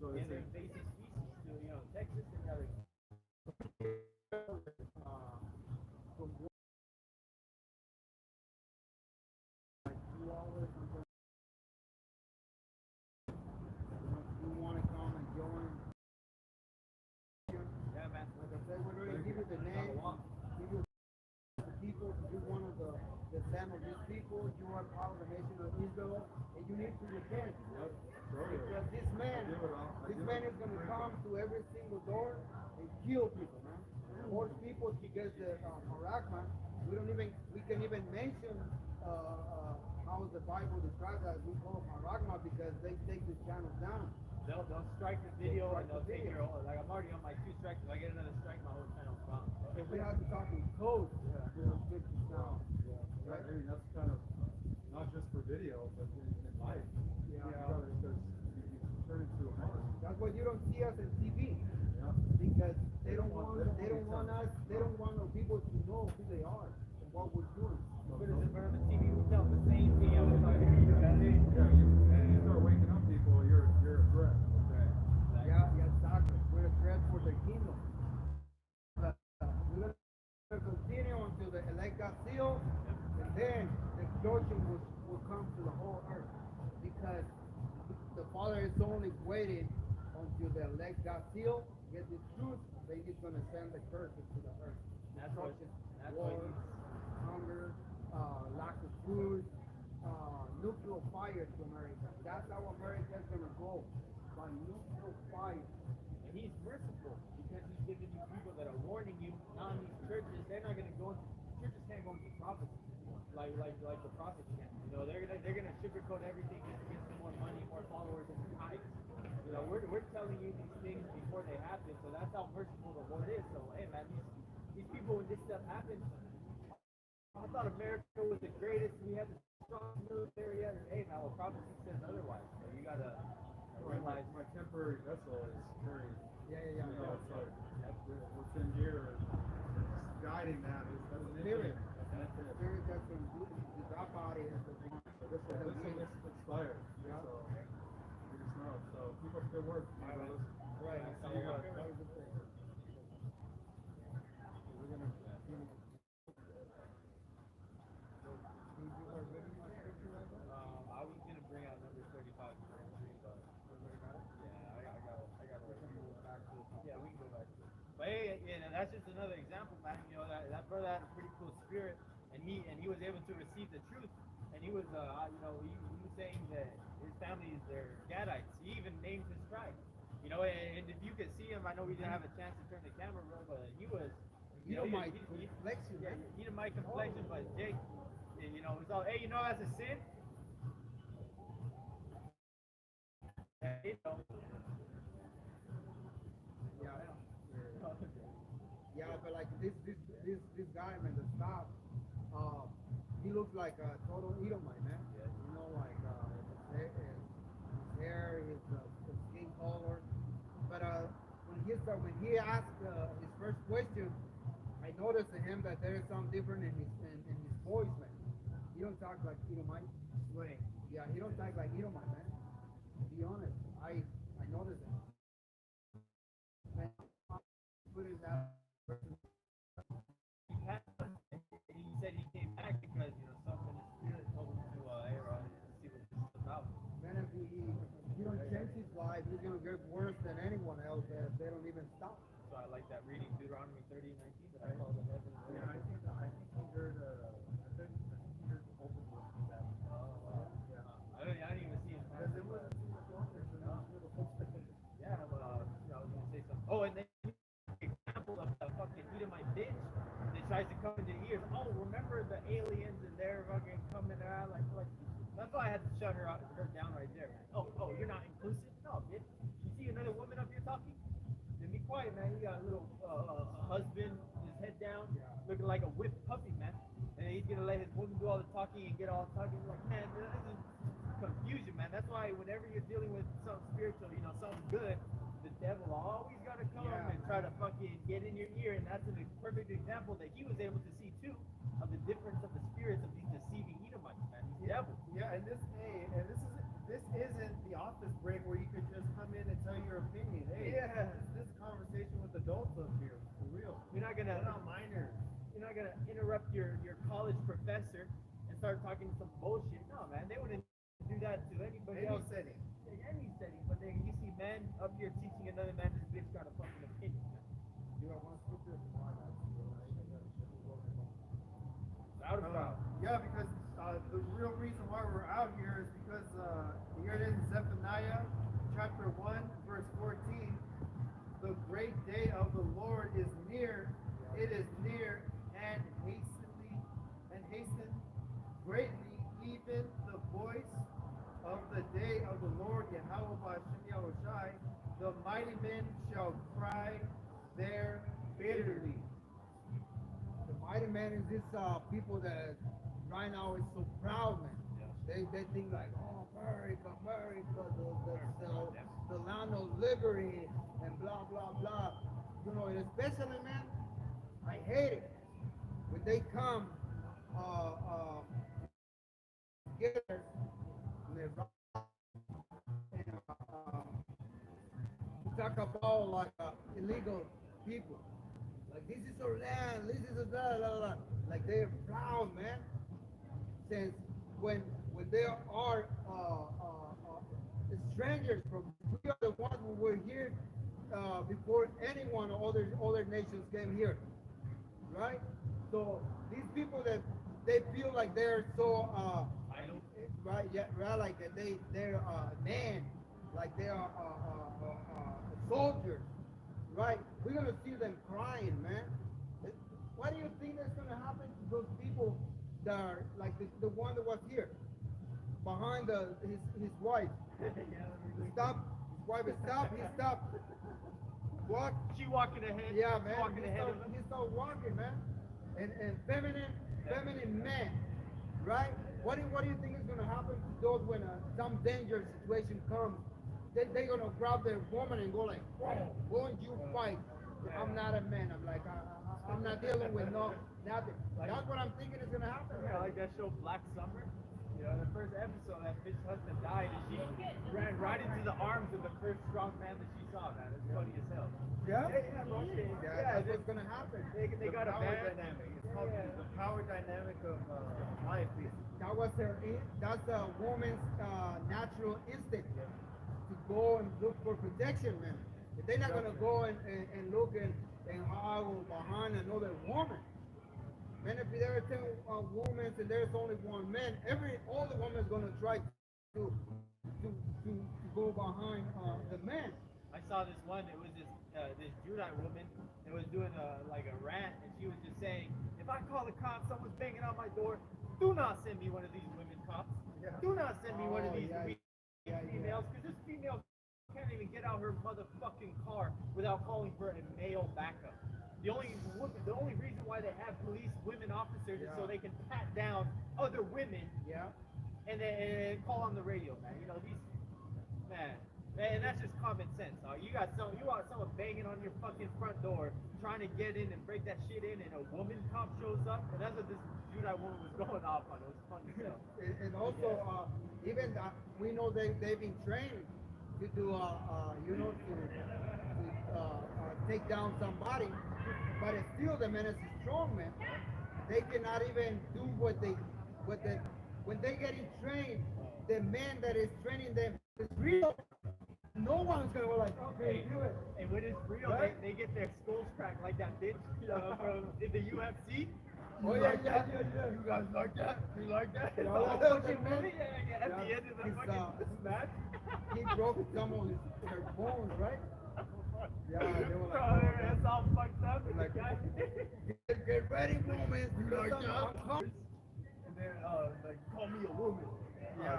So and it's they're a- invasive species too. Texas, they got From 2 hours until are part of the nation of Israel, and you need to repent. Yep. Totally. Because this man is going to come to every single door and kill people, man. Most people, because the Harakman, we can even mention how the Bible describes that we call Harakma because they take the channel down. They'll strike the video and they'll take your whole, like I'm already on my 2 strikes. If I get another strike, my whole channel's gone. So we have to talk in code to fix this now. Yeah. I mean, that's kind of not just for video, but in life. Yeah. Because you turn into a monk. That's why you don't see us on TV. Yeah. Because they don't want our people to know who they are and what we're doing. Put us in front of the TV, we tell them the same thing. I was talking to you about it. Yeah, you start waking up people, you're a threat. Yeah, exactly. We're a threat for the kingdom. We're going to continue until the elect got sealed, and then the explosion will come to the whole earth. Because the Father is only waiting until the elect got sealed, get the truth, then he's going to send the curses to the earth. That's what War, hunger, lack of food, nuclear fire to America. That's how America is going to go, by nuclear fire. And he's merciful because he's giving you people that are warning you. Now in these churches, they're not going to go into, churches can't go into prophecy like the prophets can. You know, they're gonna sugarcoat everything just to get some more money, more followers, and tithes. You know, we're telling you these things before they happen, so that's how merciful the Lord is. So hey man, these people, when this stuff happens, I thought America was the greatest. We had the strongest military ever. Hey man, well prophecy says otherwise. So you gotta realize My temporary vessel is very. Yeah. You know, it's like what's in here is guiding that is that's an Spirit. infinite. That's The it. spirit that's going to do that body is the one. This is expired. Yeah. So we just know. So keep up the good work, my brothers. Right. See you guys. That was the thing. We're going to continue. I was gonna bring out number 35, but yeah, I got yeah, we can go back to it. But hey, that's just another example, man. You know, that brother had a pretty cool spirit, and he was able to receive the truth, and he was, you know, he was saying that his family is their Gadites. He even named his tribe. You know, and if you could see him, I know we didn't have a chance to turn the camera on, but he was, you know, my complexion, yeah, man. he did my complexion, but Jake, you know, it's all, hey, you know that's a sin? You know. Yeah, but like this guy, man, the stop, he looks like a total Edomite, man. Yeah. You know, like his hair, his skin color. But when he asked his first question, I noticed in him that there is something different in his voice, man. He don't talk like Edomite. Wait. Yeah, he don't talk like Edomite, man. To be honest, I noticed it. Man, put his He said he came back because, you know, something in his spirit told him to Aaron and see what this is about. Man, if he don't change his life, he's gonna get worse than anyone else if they don't even stop. So I like that reading Deuteronomy 30:19 that I call the heaven. Yeah, I think he heard open with that. I didn't even see him. Because it wasn't too much longer, so it was a little footstep. Yeah, I was gonna say something. Oh, and then example of the fucking Edomite bitch that tries to come into ears. Oh, remember the aliens and they're fucking coming out like that's why I had to shut her down right there. Oh, you're not inclusive? No, bitch. You see another woman up here talking? Then be quiet, man. You got a little husband, his head down, looking like a whipped puppy, man. And he's gonna let his woman do all the talking and get all talking. Like, man, this is confusion, man. That's why whenever you're dealing with something spiritual, you know, something good, the devil always gotta come and try to fucking get in your ear, and that's a perfect example that he was able to see too of the difference of the spirits of these deceiving Edomites, man. These devils. Yeah, and this isn't the office break where you could just come in and tell your opinion. Hey, this is a conversation with adults up here, for real. You're not gonna We're not minors. You're not gonna interrupt your college professor and start talking some bullshit. No, man, they wouldn't do that to anybody Any else. setting. In any setting, but then you see men up here teaching another man this bitch got a fucking opinion, man. You have one scripture tomorrow night. Loud about. Yeah, because the real reason why we're out here is because here it is in Zephaniah chapter 1, verse 14. The great day of the Lord is near. It is near and hasten greatly, even the voice of the day of the Lord, Yahawah, Yahawashi. The mighty men shall cry there bitterly. The mighty man is this people that right now is so proud, man. They think like, oh, America, America, the land of liberty and blah blah blah. You know, and especially, man, I hate it when they come together and they talk about like illegal people. Like this is our land, this is blah, blah, blah. Like they're proud, man. Since when there are strangers from, we are the ones who were here before anyone or other nations came here, right? So these people that they feel like they're so right, yeah, right, like that they're man, like they are soldiers, right? We're gonna see them crying, man. What do you think that's gonna happen to those people that are like the one that was here behind his wife? Stop. His wife is stop. He stopped. Walk. She walking ahead. Yeah, man. Walking ahead of him. He started walking, man. And feminine men, right? What do you think is gonna happen to those when some dangerous situation comes? They're gonna grab their woman and go like, whoa, won't you fight? I'm not a man. I'm like, I'm not dealing with nothing. That's what I'm thinking is gonna happen. Yeah, like that show Black Summer. You know, in the first episode, that bitch's husband died, and she ran right into the arms of the first strong man that she saw. Man, it's funny as hell. Yeah, Bro. that's what's gonna happen. They got a Power band. dynamic. It's called the power dynamic of life, basically. That's a woman's natural instinct to go and look for protection, man. If they're not gonna go and look and hide behind another woman. Man, if there are 10 women and there's only one man, all the women's gonna try to go behind the man. I saw this one. It was this Judite woman that was doing like a rant, and she was just saying, if I call the cops, someone's banging on my door, do not send me one of these women cops. Do not send me one of these females, because this female can't even get out her motherfucking car without calling for a male backup. The only reason why they have police women officers is so they can pat down other women. Yeah. And then call on the radio, man. You know, these man. And that's just common sense. You want someone banging on your fucking front door, trying to get in and break that shit in, and a woman cop shows up, and that's what this Judite woman was going off on. It was fun as hell. And also, even we know they've been trained to do, take down somebody, but it's still the men is strong, man. They cannot even do when they getting trained, the man that is training them is real. No one's gonna go like, okay, do it. And when it's real, right? they get their skulls cracked like that bitch from in the UFC. Oh yeah. You guys like that? You like that? You know, fucking man. Yeah. At the end of the fucking match, he broke some of their bones, right? Yeah, they were bro, it's all fucked up. Like, get ready, woman. You like that? And then, like, call me a woman. Yeah,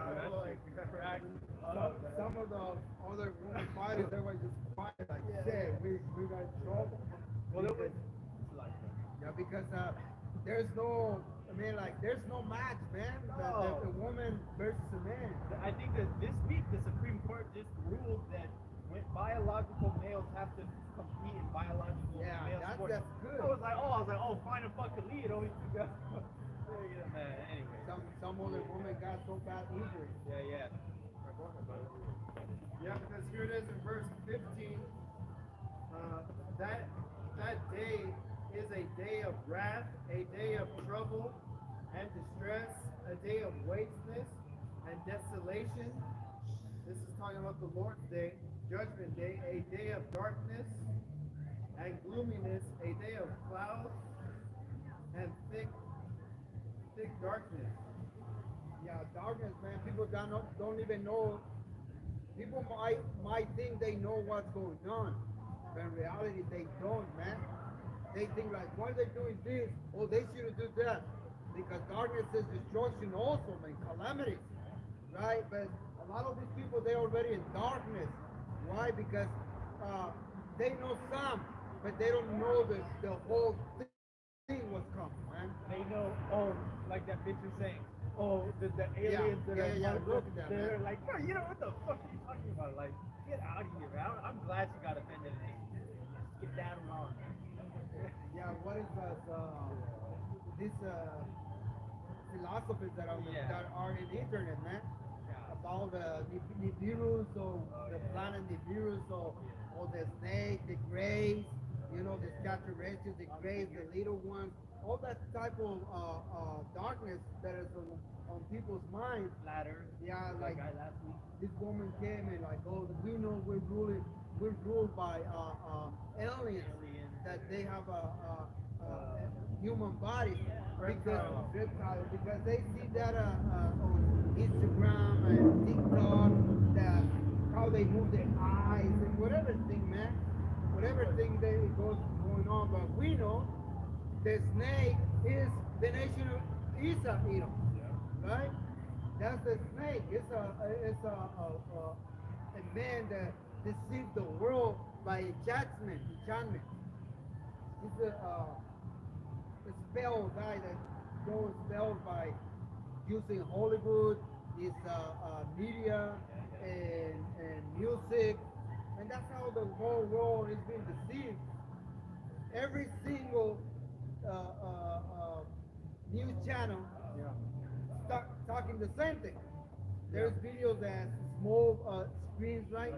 some of the other women fighters, they were just quiet, like, shit, we got in trouble. Well, it was like yeah, because there's no match, man. The woman versus the man. I think that this week the Supreme Court just ruled that when biological males have to compete in biological male sports. That's good. I was like, find a fucking lead. Only you guys. Anyway. Some other woman got so bad injury. Yeah. Yeah, because here it is in verse 15. That day is a day of wrath, a day of trouble and distress, a day of wasteness and desolation. This is talking about the Lord's day, Judgment Day, a day of darkness and gloominess, a day of clouds and thick darkness. darkness, man. People don't even know. People might think they know what's going on, but in reality they don't, man. They think like, why are they doing this? Oh, they shouldn't do that. Because darkness is destruction also, man, calamities, right? But a lot of these people, they're already in darkness. Why? Because they know some, but they don't know the whole thing was coming, man. They know, oh, like that bitch was saying, oh, the aliens that are look at that, they're man. like, bro, you know what the fuck are you talking about? Like, get out of here, man. I'm glad she got offended and get down and on. Yeah, what is this philosophies that are in the internet, man? About the Nibiru, so the planet Nibiru, so or the snake, the grays, you know, the extraterrestrials, the grays, the little ones, all that type of darkness that is on people's minds. Ladder. Yeah, like guy last week. this woman came and like, oh, we know we're ruled by aliens, that they have a human body because they see that on Instagram and TikTok, that how they move their eyes and whatever thing, man, whatever thing that goes going on. But we know the snake is the nation of Israel, right? That's the snake. It's a man that deceives the world by enchantment. He's a spell guy that goes spells by using Hollywood, his media and music, and that's how the whole world is being deceived. Every single news channel talking the same thing. There's videos that small screens, right?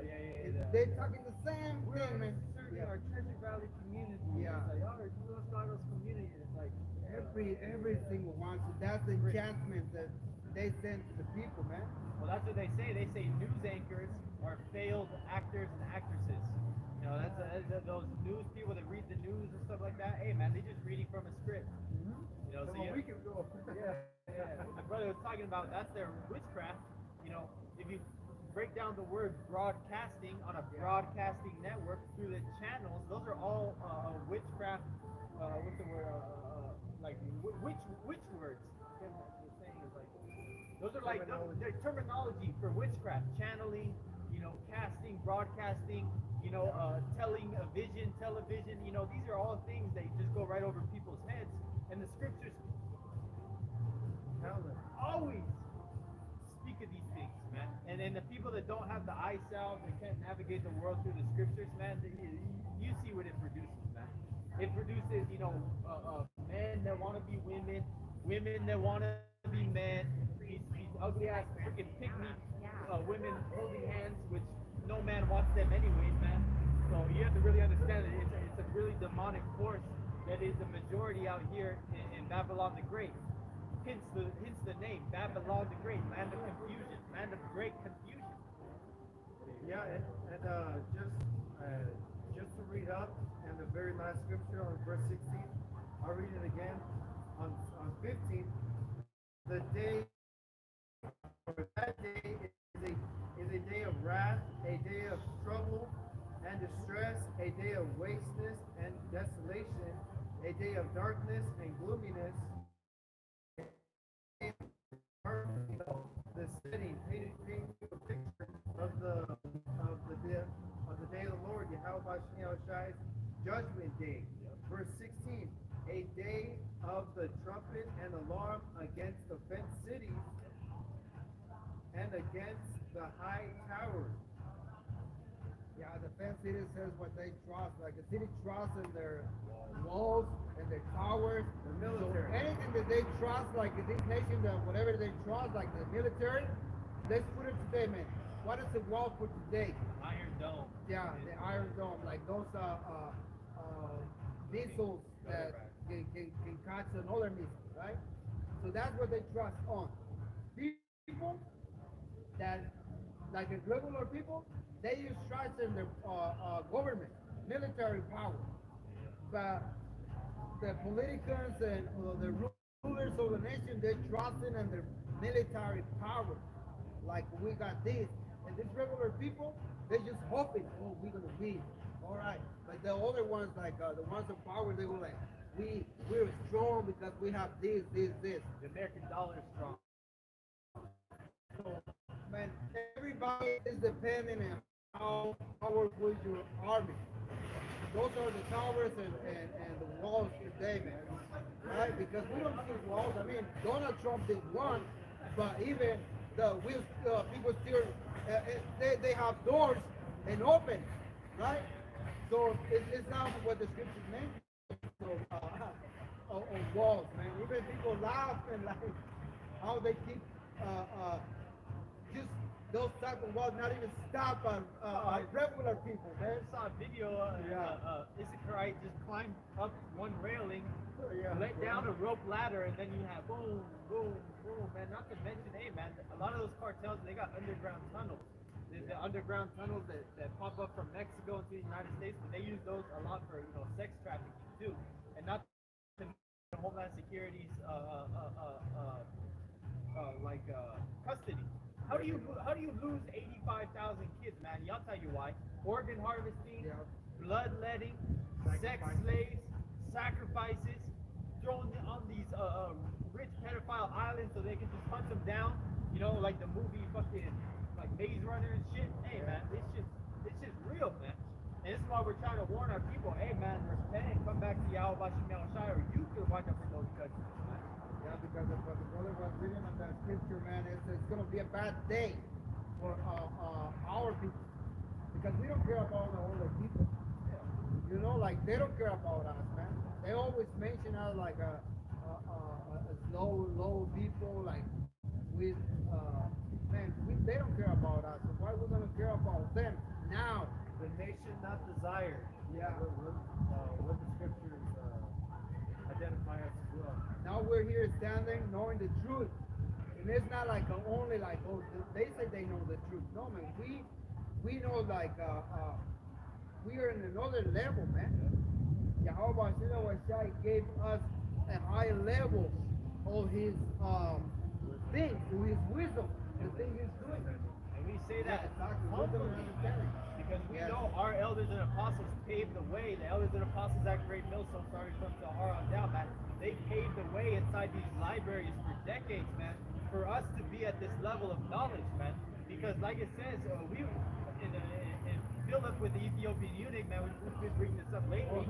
They're talking the same thing, man. Serving our Treasure Valley community. Yeah. It's like, oh, it's Los Gatos community. It's like, Every single one. So that's the enchantment that they send to the people, man. well, that's what they say. They say news anchors are failed actors and actresses. You know, that's those news people that read the news and stuff like that. Hey, man, they're just reading from a script. You know, so we can go. My brother was talking about that's their witchcraft. You know, if you break down the word broadcasting on a broadcasting network through the channels, those are all witchcraft. What's the word? Like which words? Those are like they're terminology for witchcraft, channeling, you know, casting, broadcasting, you know, telling a vision, television. You know, these are all things that just go right over people's heads, and the scriptures always speak of these things, man. And then the people that don't have the eye salve and can't navigate the world through the scriptures, man, you see what it produces, man. It produces, you know, men that want to be women, women that want to be men, these ugly ass freaking pygmy women holding hands, which no man wants them anyways, man. So you have to really understand that it's a really demonic force that is the majority out here in Babylon the Great. Hence the name, Babylon the Great, land of confusion, land of great confusion. Yeah, and just to read up, and the very last scripture on verse 16, I'll read it again. On 15, the day, or that day is a day of wrath, a day of trouble and distress, a day of wasteness and desolation, a day of darkness and gloominess. The setting, painting a picture of the day of the Lord, Yahawah's judgment day. Verse 16, a day of the trumpet and alarm against the fenced cities and against the high towers. Yeah, the fenced city says what they trust. Like the city trusts in their walls and their towers. The military. So anything that they trust, like this nation, that whatever they trust, like the military, let's put it today, man. What is the wall for today? Iron Dome. Yeah, the Iron Dome, like those missiles that can catch another missile, right? So that's what they trust on. People that, like the regular people, they use trust in their government, military power. But the politicians and the rulers of the nation, they're trusting in their military power. Like we got this. And these regular people, they're just hoping, oh, we're gonna win. All right. But the other ones, like the ones of power, they were like, we're strong because we have this, this, this. The American dollar is strong. So, man, everybody is depending on how powerful is your army. Those are the towers and the walls today, man. Right? Because we don't see walls. I mean, Donald Trump did one, but even people still, they have doors and open, right? So it's not what the scriptures meant. So, on walls, man. Even people laugh and like how they keep just those type of walls not even stop regular people, man. I saw a video. Issachar just climbed up one railing, let down a rope ladder, and then you have boom, boom, boom, man. Not to mention, hey, man, a lot of those cartels, they got underground tunnels. There's the underground tunnels that pop up from Mexico into the United States, but they use those a lot for, sex trafficking too, and not to mention Homeland Security's custody. How do you lose 85,000 kids, man? I'll tell you why. Organ harvesting, bloodletting, sex slaves, sacrifices, thrown on these rich pedophile islands so they can just hunt them down. Like the movie fucking like Maze Runner and shit. Hey, man, this shit's real, man. And this is why we're trying to warn our people. Hey, man, repent and come back to Yahawashi, or you could wind up in those countries, man. Yeah, because of what the brother was reading on that scripture, man, it's going to be a bad day for our people. Because we don't care about the older people. Like they don't care about us, man. They always mention us like a low people, like with, they don't care about us. So why are we going to care about them now? The nation not desired. Yeah. What the scriptures identify us as well. Now we're here standing knowing the truth. And it's not like only like, oh, they say they know the truth. No, man, we know like, we are in another level, man. Yahawashi gave us a high level of his thing, to his wisdom, the thing he's doing. And we say that Wisdom and understanding. because we know our elders and apostles paved the way. The elders and apostles at Great Millstone started from Sahara on down, man. They paved the way inside these libraries for decades, man, for us to be at this level of knowledge, man. Because like it says, we filled up with the Ethiopian eunuch, man. We've been bringing this up lately.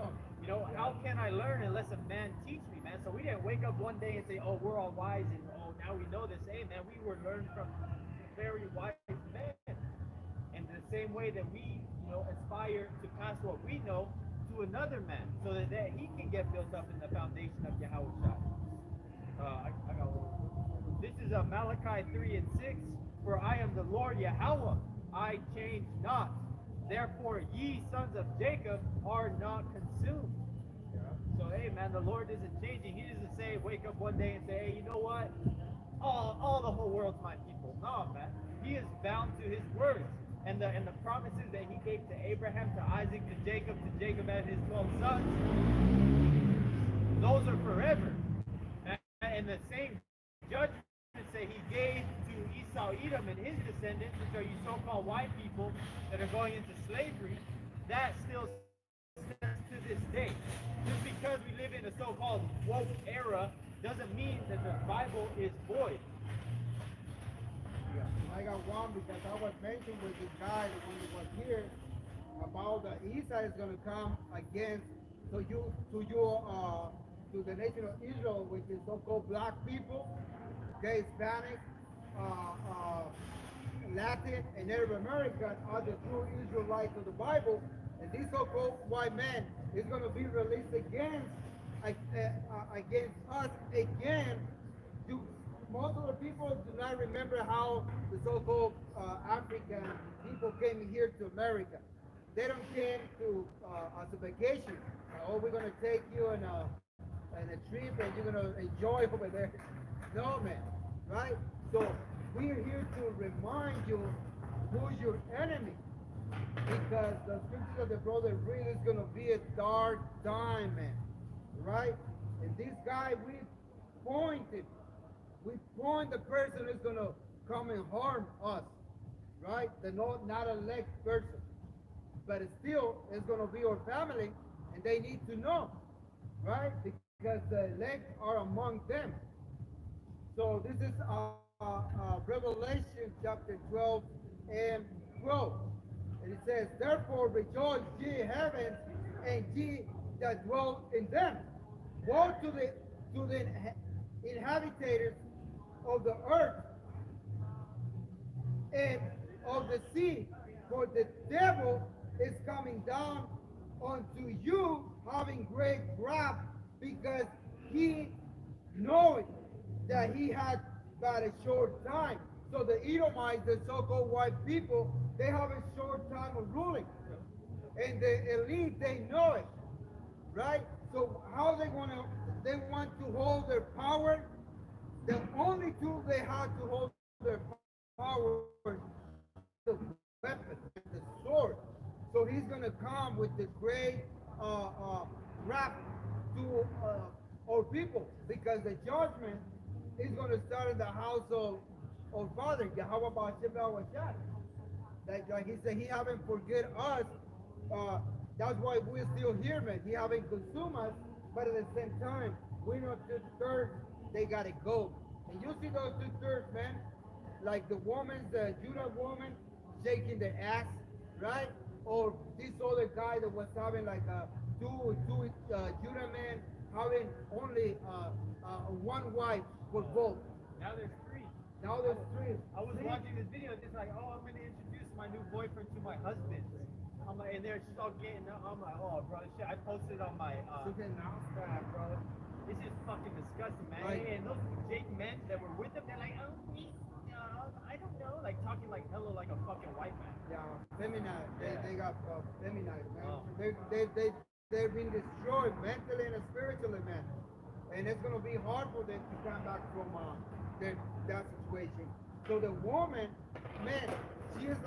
How can I learn unless a man teach me, man? So we didn't wake up one day and say, oh, we're all wise and now we know this. Hey, man, we were learned from very wise men. And the same way that we, aspire to pass what we know to another man, so that he can get built up in the foundation of Yahawashi. I got one. This is Malachi 3:6. For I am the Lord Yahawah, I change not. Therefore, ye sons of Jacob are not consumed. So, hey, man, the Lord isn't changing. He doesn't say, wake up one day and say, hey, you know what? All the whole world's my people. No, man. He is bound to his words. And the promises that he gave to Abraham, to Isaac, to Jacob and his 12 sons, those are forever. And the same judgment that he gave to Esau, Edom, and his descendants, which are you so-called white people that are going into slavery, that still stands to this day. Just because we live in a so-called woke era doesn't mean that the Bible is void. I got one because I was mentioning with this guy when he was here about the Esau is going to come against to the nation of Israel, which is so-called black people, okay, Hispanic, Latin, and Native American are the true Israelites of the Bible, and these so-called white men is going to be released against us again. Most of the people do not remember how the so-called African people came here to America. They don't came to as a vacation. We're going to take you on a trip and you're going to enjoy over there. No, man, right? So we're here to remind you who's your enemy. Because the scripture of the brother read is going to be a dark time, man. Right? And this guy, pointed. We point the person who's going to come and harm us, right? The not elect person. But still, it's going to be our family, and they need to know, right? Because the elect are among them. So this is Revelation chapter 12 and 12. And it says, therefore rejoice ye heavens, and ye that dwell in them. Woe to the inhabitants of the earth and of the sea, for the devil is coming down unto you, having great wrath, because he knowing that he had but a short time. So the Edomites, the so-called white people, they have a short time of ruling. And the elite, they know it, right? So how they want to hold their power? The only tool they have to hold their power is the weapon, the sword. So he's going to come with the great wrath to our people, because the judgment is going to start in the house of Father, Yahawah, Bahasham, Yahawashi. Like he said, he haven't forget us. That's why we're still here, man. He haven't consumed us, but at the same time, we know 2/3 they gotta go. And you see those 2/3, man, like the Judah woman shaking the ass, right? Or this other guy that was having like two Judah men having only one wife for both. Now there's three. Now there's three. I was watching this video, it's like, oh, I'm gonna introduce my new boyfriend to my husband. I'm like, and they're just all getting up. I'm like, oh, bro, shit. I posted on my Snapchat, bro. This is fucking disgusting, man. Right. And those Jake men that were with them, they're like, oh, I don't know, like talking like hella like a fucking white man. Yeah, feminine. They got feminine, man. Oh. They've been destroyed mentally and spiritually, man. And it's gonna be hard for them to come back from that situation. So the woman, man, she's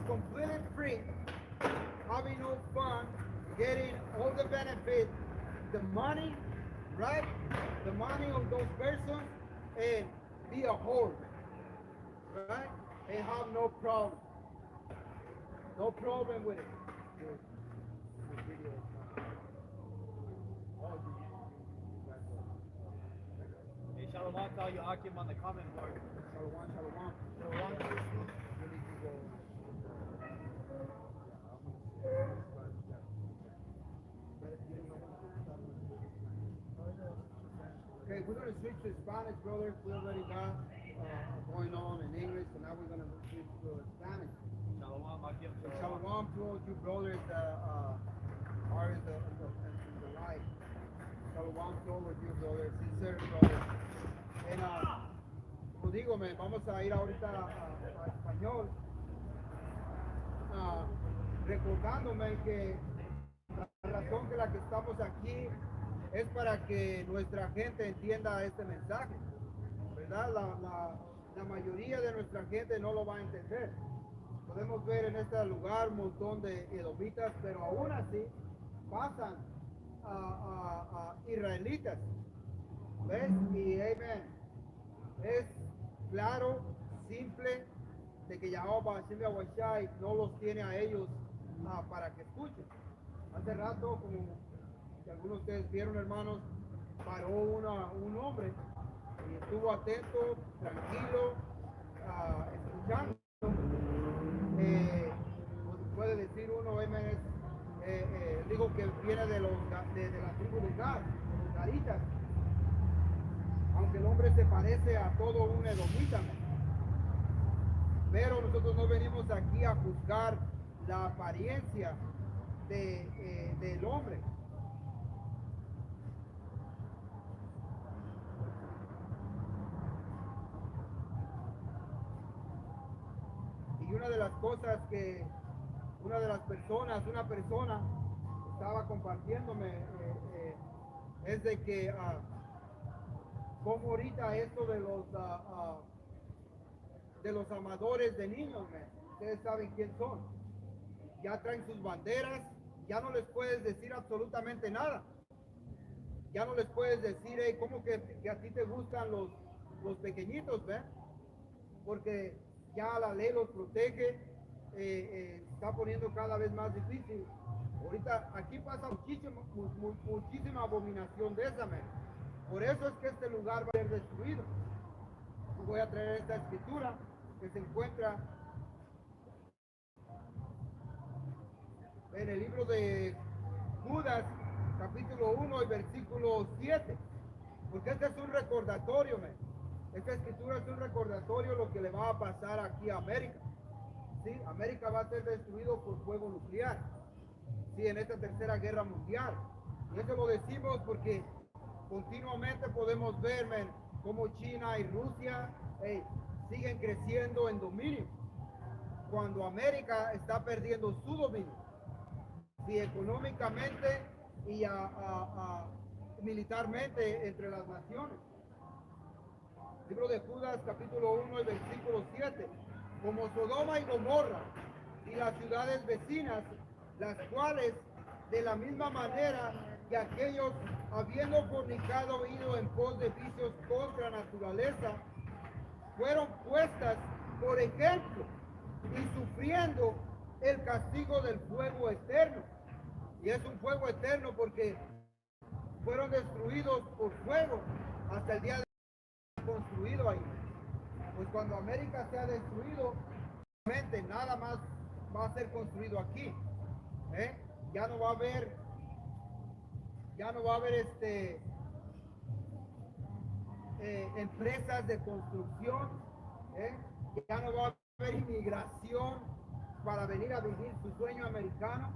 completely free, having no fun, getting all the benefits, the money, right? The money of those persons, and be a whore, right? And have no problem. No problem with it. Hey, Shalom to all you Akim on the comment board. Shalom, shalom. Shalom. Okay, we're going to switch to Spanish, brothers. We already got going on in English, and now we're going to switch to Spanish. Shalom, Akim. And shalom to all you brothers that are in the light. Shalom to all of you, brothers, sincere brothers. And, como digo, vamos a ir ahorita a español, recordándome que la razón que la que estamos aquí es para que nuestra gente entienda este mensaje, ¿verdad? La mayoría de nuestra gente no lo va a entender. Podemos ver en este lugar un montón de edomitas, pero aún así pasan a israelitas, ¿ves? Y amén. Es claro, simple, de que Yahawah, Bahasham, Yahawashi no los tiene a ellos para que escuchen. Hace rato, como que algunos de ustedes vieron, hermanos, paró un hombre y estuvo atento, tranquilo, escuchando. Puede decir uno, digo que viene de la tribu de Gad, de los Gaditas, aunque el hombre se parece a todo un edomita, pero nosotros no venimos aquí a juzgar la apariencia del hombre. Y una de las cosas que una persona estaba compartiéndome es de que como ahorita esto de los amadores de niños, ustedes saben quién son, ya traen sus banderas, ya no les puedes decir absolutamente nada, ya no les puedes decir, hey, ¿cómo que a ti te gustan los pequeñitos, ¿ves? Porque ya la ley los protege, está poniendo cada vez más difícil. Ahorita aquí pasa muchísima abominación de esa, man. Por eso es que este lugar va a ser destruido. Voy a traer esta escritura que se encuentra en el libro de Judas, capítulo 1 y versículo 7. Porque este es un recordatorio, man. Esta escritura es un recordatorio de lo que le va a pasar aquí a América. ¿Sí? América va a ser destruido por fuego nuclear. Sí, en esta tercera guerra mundial. Y eso lo decimos porque continuamente podemos ver, man, cómo China y Rusia siguen creciendo en dominio, cuando América está perdiendo su dominio, sí, económicamente y militarmente entre las naciones. Libro de Judas, capítulo 1 y versículo 7. Como Sodoma y Gomorra y las ciudades vecinas, las cuales de la misma manera que aquellos, habiendo fornicado, ido en pos de vicios contra naturaleza, fueron puestas por ejemplo y sufriendo el castigo del fuego eterno. Y es un fuego eterno porque fueron destruidos por fuego hasta el día de construido ahí. Pues cuando América sea destruido, nada más va a ser construido aquí. Ya no va a haber empresas de construcción, ya no va a haber inmigración para venir a vivir su sueño americano,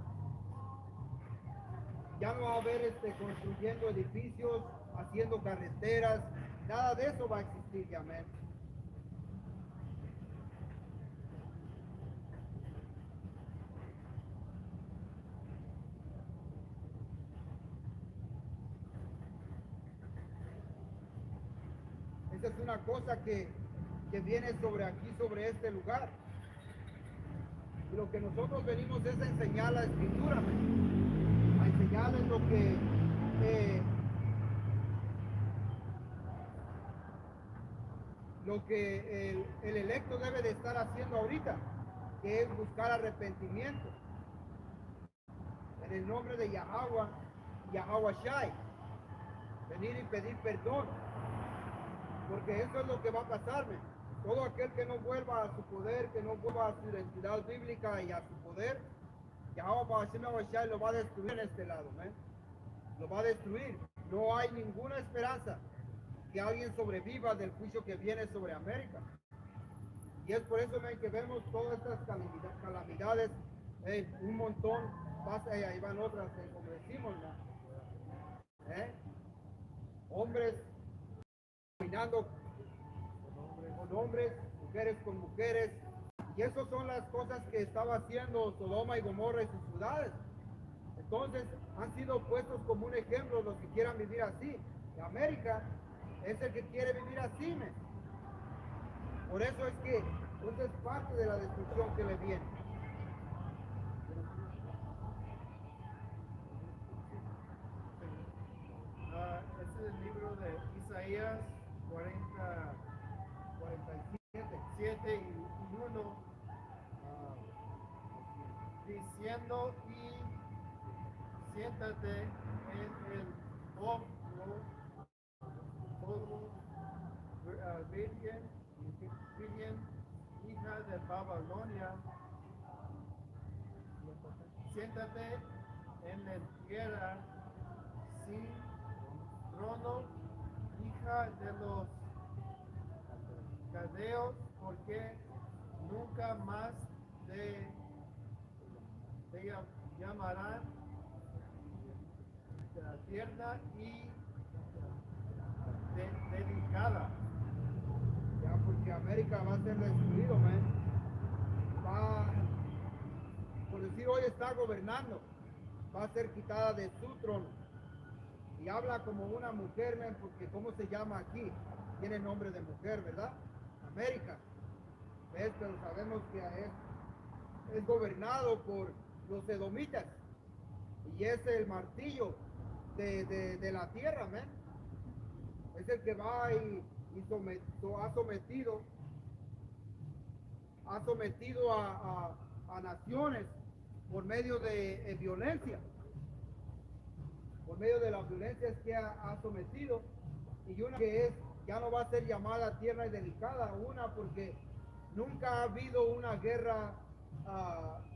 ya no va a haber construyendo edificios, haciendo carreteras, nada de eso va a existir ya, amén. Esa es una cosa que viene sobre aquí, sobre este lugar. Y lo que nosotros venimos es a enseñar la escritura, a enseñarles lo que el electo debe de estar haciendo ahorita, que es buscar arrepentimiento en el nombre de Yahawah, Yahawashi, venir y pedir perdón, porque eso es lo que va a pasarme. Todo aquel que no vuelva a su poder, que no vuelva a su identidad bíblica y a su poder, Yahawah lo va a destruir en este lado, ¿eh? Lo va a destruir. No hay ninguna esperanza que alguien sobreviva del juicio que viene sobre América. Y es por eso, que vemos todas estas calamidades, un montón, ahí van otras, como decimos, ¿no? Hombres caminando con hombres, mujeres con mujeres, y esas son las cosas que estaba haciendo Sodoma y Gomorra y sus ciudades. Entonces han sido puestos como un ejemplo los que quieran vivir así. América es el que quiere vivir así, ¿me? Por eso es que eso es parte de la destrucción que le viene. Este es el libro de Isaías 47 y 1, diciendo, y siéntate en el polvo, virgen, hija de Babilonia, siéntate en la tierra sin trono, hija de los caldeos, porque nunca más te llamarán tierna y dedicada. Ya, porque América va a ser destruido, man. Por decir, hoy está gobernando, va a ser quitada de su trono. Y habla como una mujer, man, porque ¿cómo se llama aquí? Tiene nombre de mujer, ¿verdad? América. ¿Ves? Pero sabemos que es gobernado por los edomitas. Y es el martillo de la tierra, man. Es el que va y ha sometido a naciones por medio de violencia. Por medio de la violencia es que ha sometido. Y una que ya no va a ser llamada tierra delicada, una porque nunca ha habido una guerra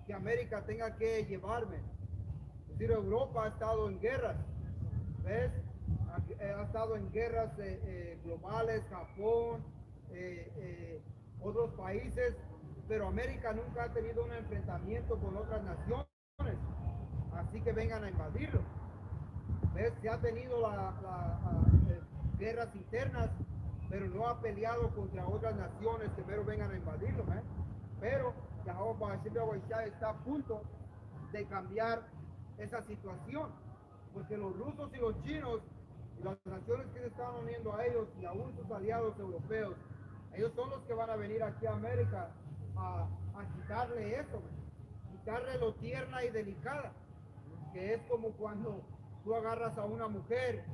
que América tenga que llevarme. Es decir, Europa ha estado en guerras, ¿ves? Ha estado en guerras globales, Japón, otros países, pero América nunca ha tenido un enfrentamiento con otras naciones, así que vengan a invadirlo. ¿Ves? Se ha tenido guerras internas, pero no ha peleado contra otras naciones que mero vengan a invadirlo, ¿eh? Pero Yahawashi está a punto de cambiar esa situación, porque los rusos y los chinos y las naciones que se están uniendo a ellos y aún sus aliados europeos, ellos son los que van a venir aquí a América a quitarle eso, quitarle lo tierna y delicada, que es como cuando tú agarras a una mujer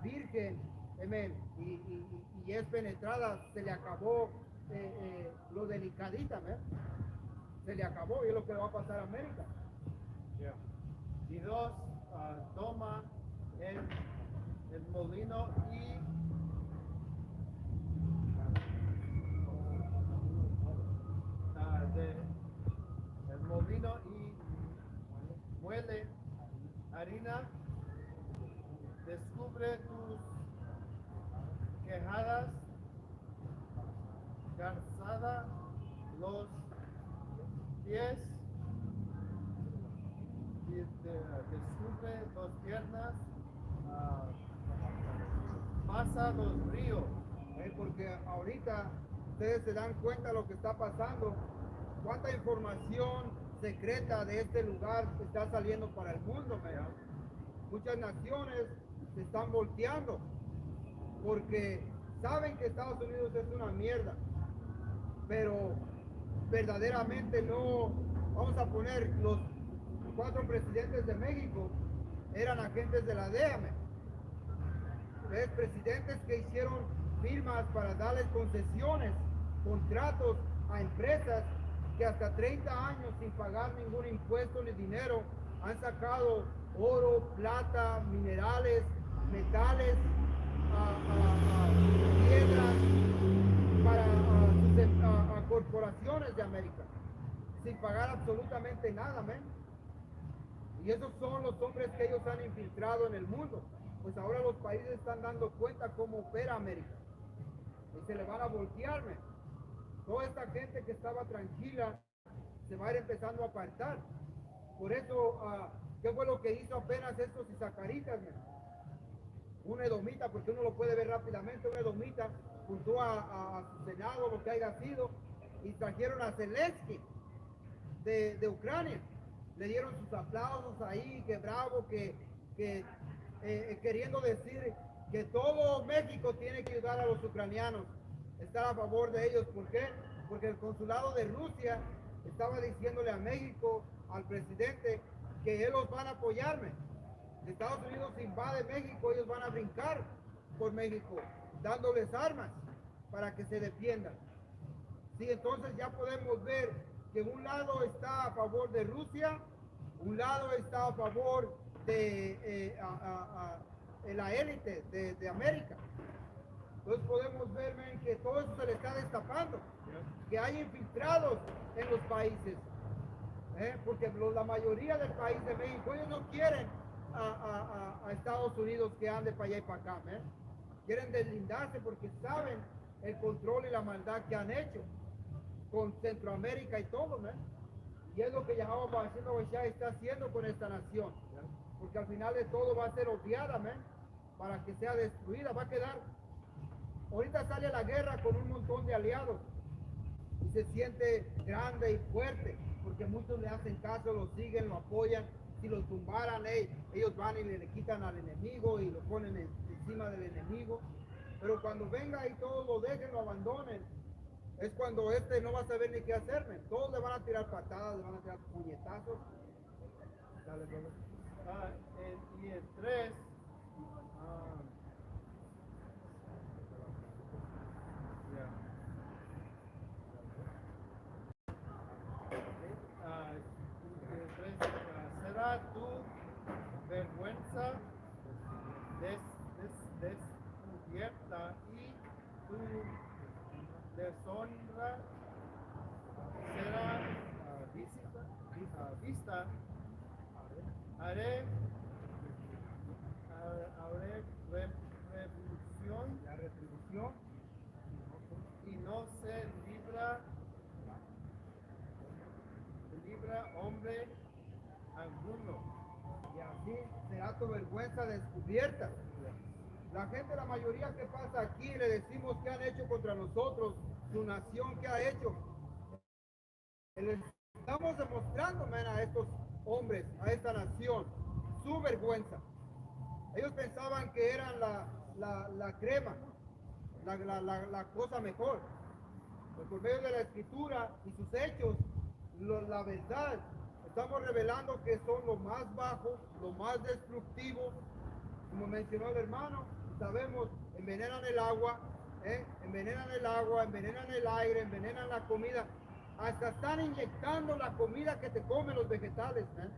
virgen, y es penetrada, se le acabó lo delicadita, ¿eh? Se le acabó, y es lo que le va a pasar a América. Yeah. Y dos, toma el molino y el molino y muele harina, descubre tus quejadas, calzada los pies, y descubre las piernas, pasa los ríos. Porque ahorita ustedes se dan cuenta de lo que está pasando, cuánta información secreta de este lugar está saliendo para el mundo, ¿verdad? Muchas naciones se están volteando porque saben que Estados Unidos es una mierda, pero verdaderamente no. Vamos a poner los 4 presidentes de México eran agentes de la DEA, ¿ves? Presidentes que hicieron firmas para darles concesiones, contratos a empresas que hasta 30 años sin pagar ningún impuesto ni dinero han sacado oro, plata, minerales, metales, piedras para corporaciones de América sin pagar absolutamente nada, ¿men? Y esos son los hombres que ellos han infiltrado en el mundo. Pues ahora los países están dando cuenta cómo opera América y se le van a voltear, ¿men? Toda esta gente que estaba tranquila se va a ir empezando a apartar. Por eso, ¿qué fue lo que hizo apenas estos isacaritas, ¿men? Un edomita, porque uno lo puede ver rápidamente, un edomita juntó a su senado, lo que haya sido, y trajeron a Zelensky de Ucrania. Le dieron sus aplausos ahí, que bravo, queriendo decir que todo México tiene que ayudar a los ucranianos, estar a favor de ellos. ¿Por qué? Porque el consulado de Rusia estaba diciéndole a México, al presidente, que ellos van a apoyarme. Estados Unidos invade México, ellos van a brincar por México, dándoles armas para que se defiendan. Sí, entonces ya podemos ver que un lado está a favor de Rusia, un lado está a favor de la élite de América. Entonces podemos ver, man, que todo eso se le está destapando, que hay infiltrados en los países, porque la mayoría del país de México, ellos no quieren a Estados Unidos que ande para allá y para acá, quieren deslindarse porque saben el control y la maldad que han hecho con Centroamérica y todo, y es lo que Yahawah está haciendo con esta nación, porque al final de todo va a ser odiada, para que sea destruida, va a quedar. Ahorita sale a la guerra con un montón de aliados y se siente grande y fuerte, porque muchos le hacen caso, lo siguen, lo apoyan. Si lo tumbaran, ellos van y le quitan al enemigo y lo ponen encima del enemigo. Pero cuando venga y todos lo dejen, lo abandonen, es cuando no va a saber ni qué hacerme. Todos le van a tirar patadas, le van a tirar puñetazos. Dale, Y el 3, descubierta y tu deshonra será vista. Haré revolución La retribución y no se libra hombre alguno. y así será tu vergüenza descubierta. La gente, la mayoría que pasa aquí, le decimos que han hecho contra nosotros, su nación que ha hecho. Les estamos demostrando, man, a estos hombres, a esta nación, su vergüenza. Ellos pensaban que eran la crema, la cosa mejor. Pues por medio de la escritura y sus hechos, la verdad, estamos revelando que son lo más bajo, lo más destructivo. Como mencionó el hermano, sabemos, envenenan el agua, envenenan el aire, envenenan la comida. Hasta están inyectando la comida que te comen los vegetales, ¿eh?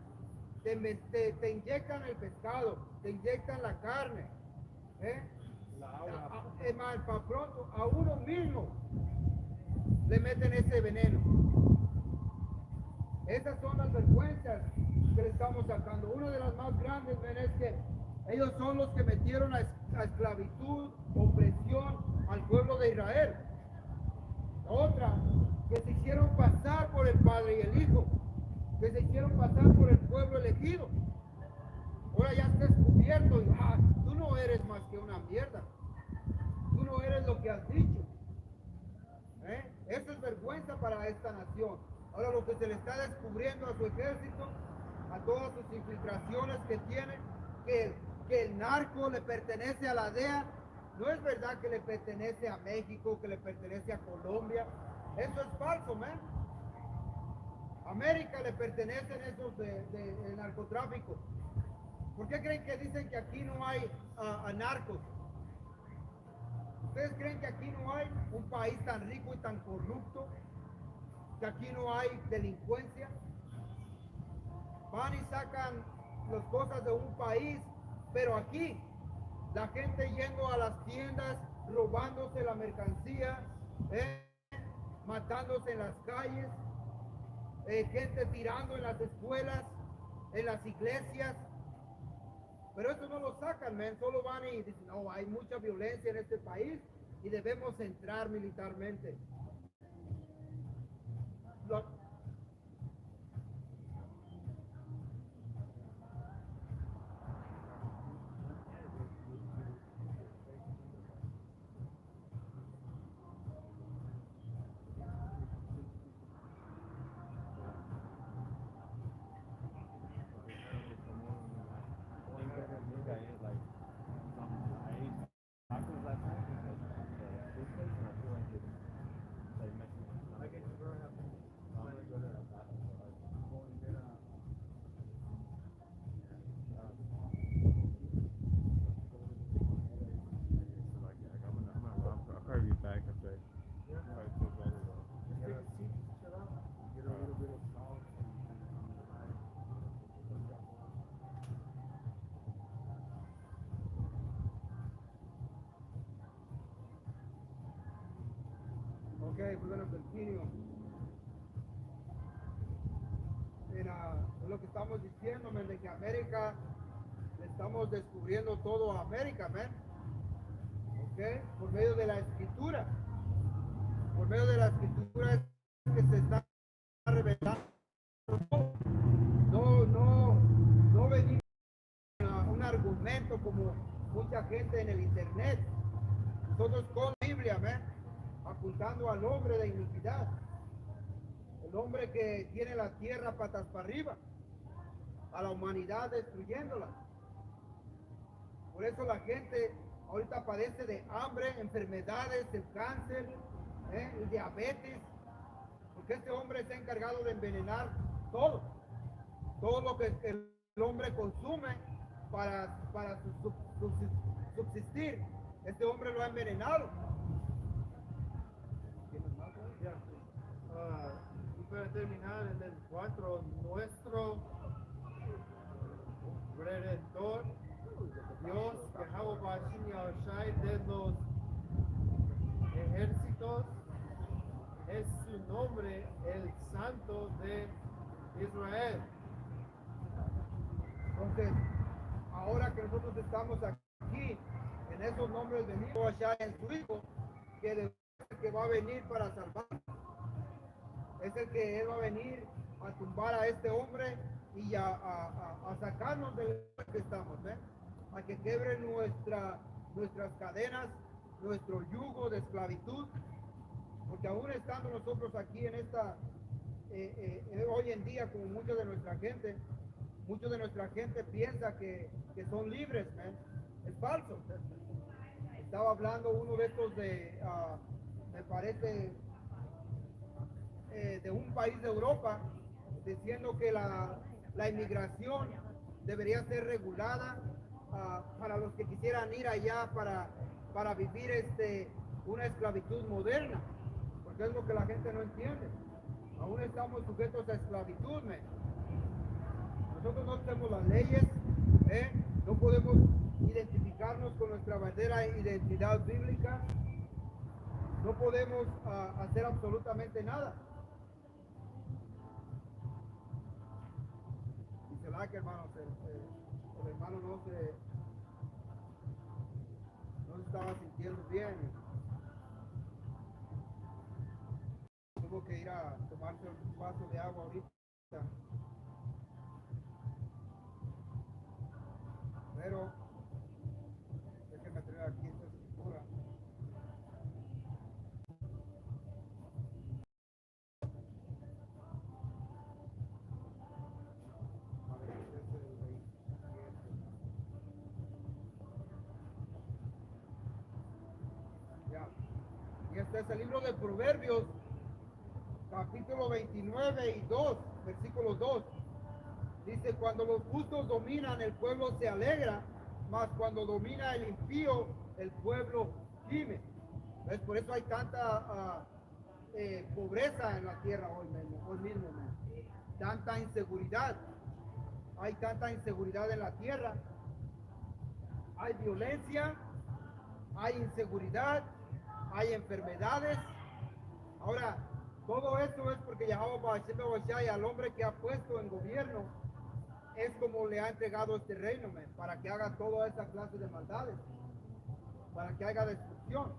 Te inyectan el pescado, te inyectan la carne, La agua. para pronto a uno mismo le meten ese veneno. Esas son las vergüenzas que le estamos sacando. Una de las más grandes, ven, es que ellos son los que metieron a esclavitud, opresión al pueblo de Israel. Otra, que se hicieron pasar por el Padre y el Hijo, que se hicieron pasar por el pueblo elegido. Ahora ya está descubierto y tú no eres más que una mierda. Tú no eres lo que has dicho. Eso es vergüenza para esta nación. Ahora lo que se le está descubriendo a su ejército, a todas sus infiltraciones que tiene, que el narco le pertenece a la DEA, no es verdad que le pertenece a México, que le pertenece a Colombia. Eso es falso, man. América le pertenecen esos de narcotráfico. ¿Por qué creen que dicen que aquí no hay narcos? ¿Ustedes creen que aquí no hay un país tan rico y tan corrupto? ¿Que aquí no hay delincuencia? Van y sacan las cosas de un país, pero aquí la gente yendo a las tiendas, robándose la mercancía, matándose en las calles, gente tirando en las escuelas, en las iglesias. Pero eso no lo sacan, man. Solo van y dicen, no, hay mucha violencia en este país y debemos entrar militarmente. Okay, we're going to continue. Es lo que estamos diciendo, man, de que América, le estamos descubriendo todo a América, man. Okay, por medio de la escritura. Por medio de la escritura es que se está revelando. No venimos a un argumento como mucha gente en el internet. Nosotros con la Biblia, man, apuntando al hombre de iniquidad, el hombre que tiene la tierra patas para arriba, a la humanidad destruyéndola. Por eso la gente ahorita padece de hambre, enfermedades, el cáncer, el diabetes, porque este hombre se ha encargado de envenenar todo lo que el hombre consume para subsistir. Este hombre lo ha envenenado. Y para terminar en el 4, nuestro Redentor, Dios, Yahawashi, Adonai de los ejércitos, es su nombre, el Santo de Israel. Entonces, ahora que nosotros estamos aquí, en esos nombres de Yahawashi en su Hijo, que va a venir para salvar. Es el que Él va a venir a tumbar a este hombre y a sacarnos de lo que estamos, ¿eh? A que quebre nuestras cadenas, nuestro yugo de esclavitud, porque aún estando nosotros aquí en esta, hoy en día, como mucha de nuestra gente piensa que son libres, ¿eh? Es falso. Estaba hablando uno de estos me parece, de un país de Europa, diciendo que la inmigración debería ser regulada para los que quisieran ir allá para vivir una esclavitud moderna, porque es lo que la gente no entiende. Aún estamos sujetos a esclavitud, ¿me? Nosotros no tenemos las leyes, no podemos identificarnos con nuestra verdadera identidad bíblica, no podemos hacer absolutamente nada. Dice la que hermano, el hermano no se estaba sintiendo bien. Tuvo que ir a tomarse un vaso de agua ahorita. Pero déjenme traer aquí esta escritura. A ver, este es el 27. Ya. Y este es el libro de Proverbios, capítulo 29 y 2, versículo 2. Dice, cuando los justos dominan, el pueblo se alegra, mas cuando domina el impío, el pueblo gime. ¿Ves? Por eso hay tanta pobreza en la tierra hoy mismo. Tanta inseguridad. Hay tanta inseguridad en la tierra. Hay violencia, hay inseguridad, hay enfermedades. Ahora, todo esto es porque Yahawashi, al hombre que ha puesto en gobierno, es como le ha entregado este reino, para que haga toda esa clase de maldades, para que haga destrucción.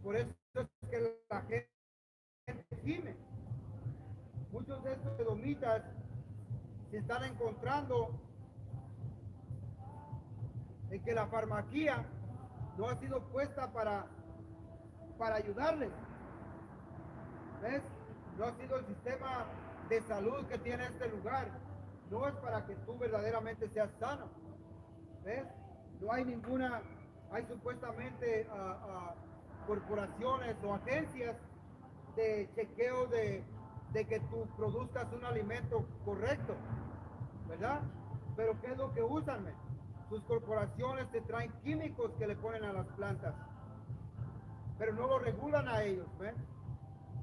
Por eso es que la gente gime. Muchos de estos edomitas se están encontrando en que la farmacia no ha sido puesta para ayudarles. ¿Ves? No ha sido el sistema de salud que tiene este lugar. No es para que tú verdaderamente seas sano. ¿Ves? No hay hay supuestamente corporaciones o agencias de chequeo de que tú produzcas un alimento correcto, ¿verdad? Pero ¿qué es lo que usan? Sus corporaciones te traen químicos que le ponen a las plantas, pero no lo regulan a ellos, ¿ves?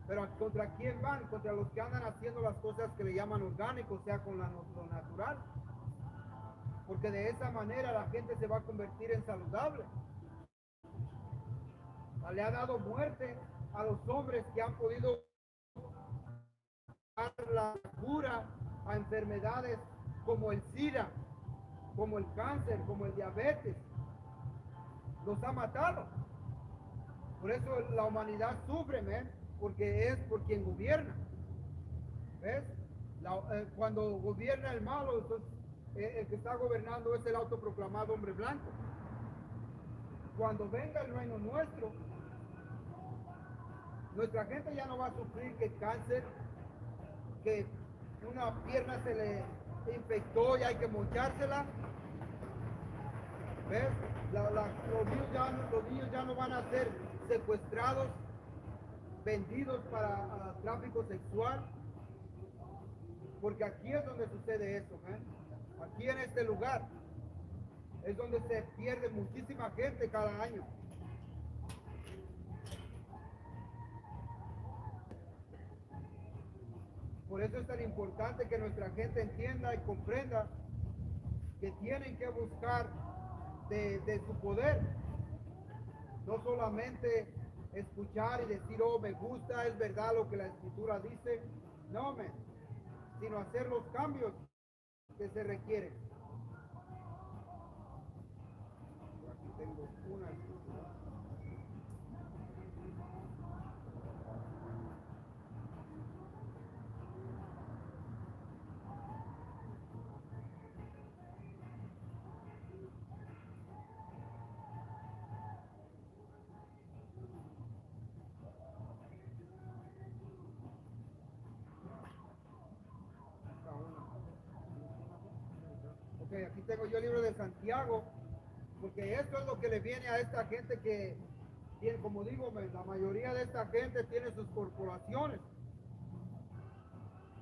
Pero ¿contra quién van? Contra los que andan haciendo las cosas que le llaman orgánicos, o sea, con lo natural. Porque de esa manera la gente se va a convertir en saludable. Le ha dado muerte a los hombres que han podido dar la cura a enfermedades como el SIDA, como el cáncer, como el diabetes. Los ha matado. Por eso la humanidad sufre, porque es por quien gobierna. ¿Ves? Cuando gobierna el malo, entonces el que está gobernando es el autoproclamado hombre blanco. Cuando venga el reino nuestro, nuestra gente ya no va a sufrir que cáncer, que una pierna se le infectó y hay que mochársela. ¿Ves? Los niños ya no van a ser secuestrados, vendidos para tráfico sexual, porque aquí es donde sucede eso, aquí en este lugar es donde se pierde muchísima gente cada año. Por eso es tan importante que nuestra gente entienda y comprenda que tienen que buscar de su poder. No solamente escuchar y decir, oh, me gusta, es verdad lo que la escritura dice. No, sino hacer los cambios que se requieren. Aquí tengo una escritura. Ok, aquí tengo yo el libro de Santiago, porque esto es lo que le viene a esta gente que tiene, como digo, la mayoría de esta gente tiene sus corporaciones.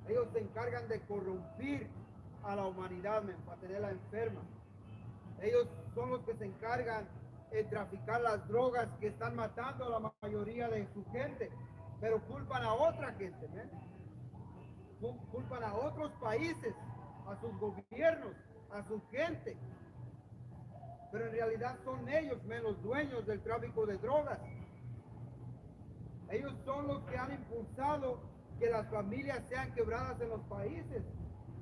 Ellos se encargan de corrompir a la humanidad, para tenerla enferma. Ellos son los que se encargan de traficar las drogas que están matando a la mayoría de su gente, pero culpan a otra gente, culpan a otros países, a sus gobiernos, a su gente, pero en realidad son ellos los dueños del tráfico de drogas. Ellos son los que han impulsado que las familias sean quebradas en los países,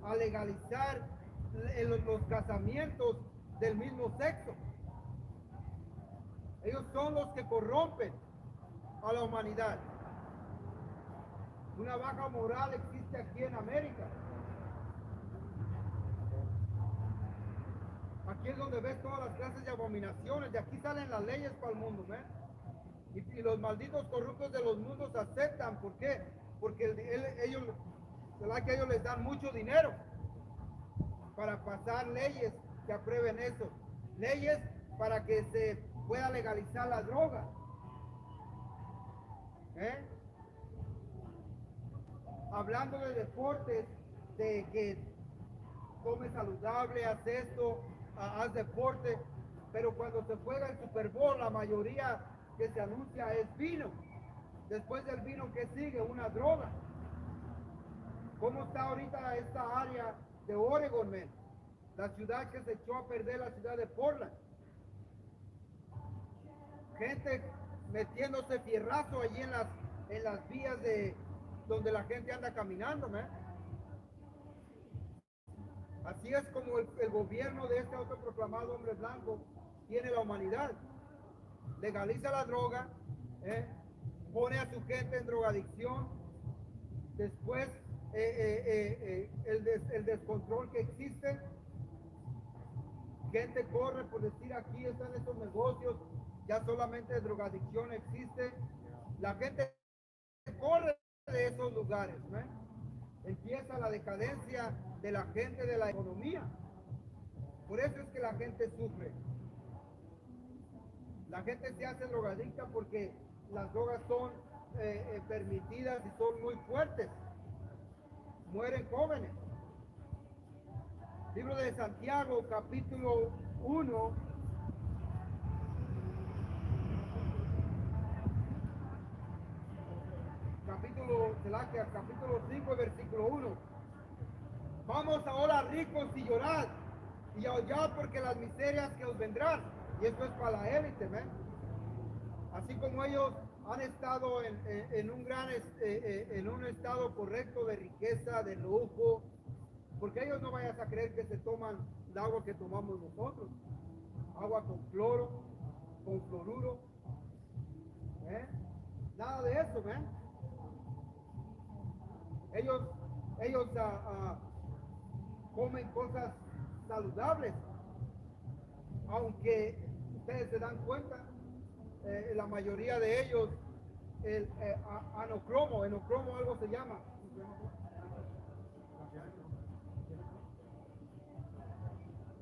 a legalizar los casamientos del mismo sexo. Ellos son los que corrompen a la humanidad. Una baja moral existe aquí en América. Aquí es donde ves todas las clases de abominaciones. De aquí salen las leyes para el mundo, y los malditos corruptos de los mundos aceptan. ¿Por qué? Porque ellos les dan mucho dinero para pasar leyes que aprueben eso. Leyes para que se pueda legalizar la droga. Hablando de deportes, de que come saludable, haz esto, haz deporte, pero cuando se juega el Super Bowl, la mayoría que se anuncia es vino. Después del vino, ¿qué sigue? Una droga. ¿Cómo está ahorita esta área de Oregon, la ciudad que se echó a perder, la ciudad de Portland? Gente metiéndose fierrazo allí en las vías de donde la gente anda caminando, Así es como el gobierno de este autoproclamado hombre blanco tiene la humanidad. Legaliza la droga, pone a su gente en drogadicción. Después el descontrol que existe. Gente corre por decir, aquí están estos negocios, ya solamente drogadicción existe. La gente corre de esos lugares, Empieza la decadencia de la gente, de la economía. Por eso es que la gente sufre. La gente se hace drogadicta porque las drogas son permitidas y son muy fuertes. Mueren jóvenes. Libro de Santiago, capítulo 1. Capítulo 5, versículo 1. Vamos ahora ricos y llorad y aullad porque las miserias que os vendrán. Y esto es para la élite, Así como ellos han estado en un estado correcto de riqueza, de lujo, porque ellos no vayas a creer que se toman el agua que tomamos nosotros, agua con cloro, con fluoruro, nada de eso, Ellos comen cosas saludables, aunque ustedes se dan cuenta, la mayoría de ellos, el enocromo algo se llama.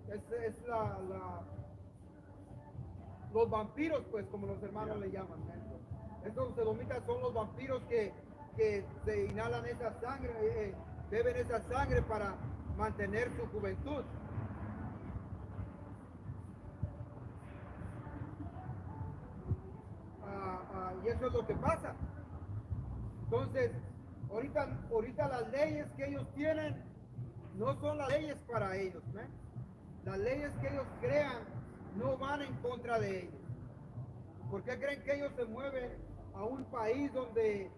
Es los vampiros, pues, como los hermanos le llaman. Estos sodomitas son los vampiros que se inhalan esa sangre, beben esa sangre para mantener su juventud. Y eso es lo que pasa. Entonces, ahorita las leyes que ellos tienen no son las leyes para ellos, Las leyes que ellos crean no van en contra de ellos. ¿Por qué creen que ellos se mueven a un país donde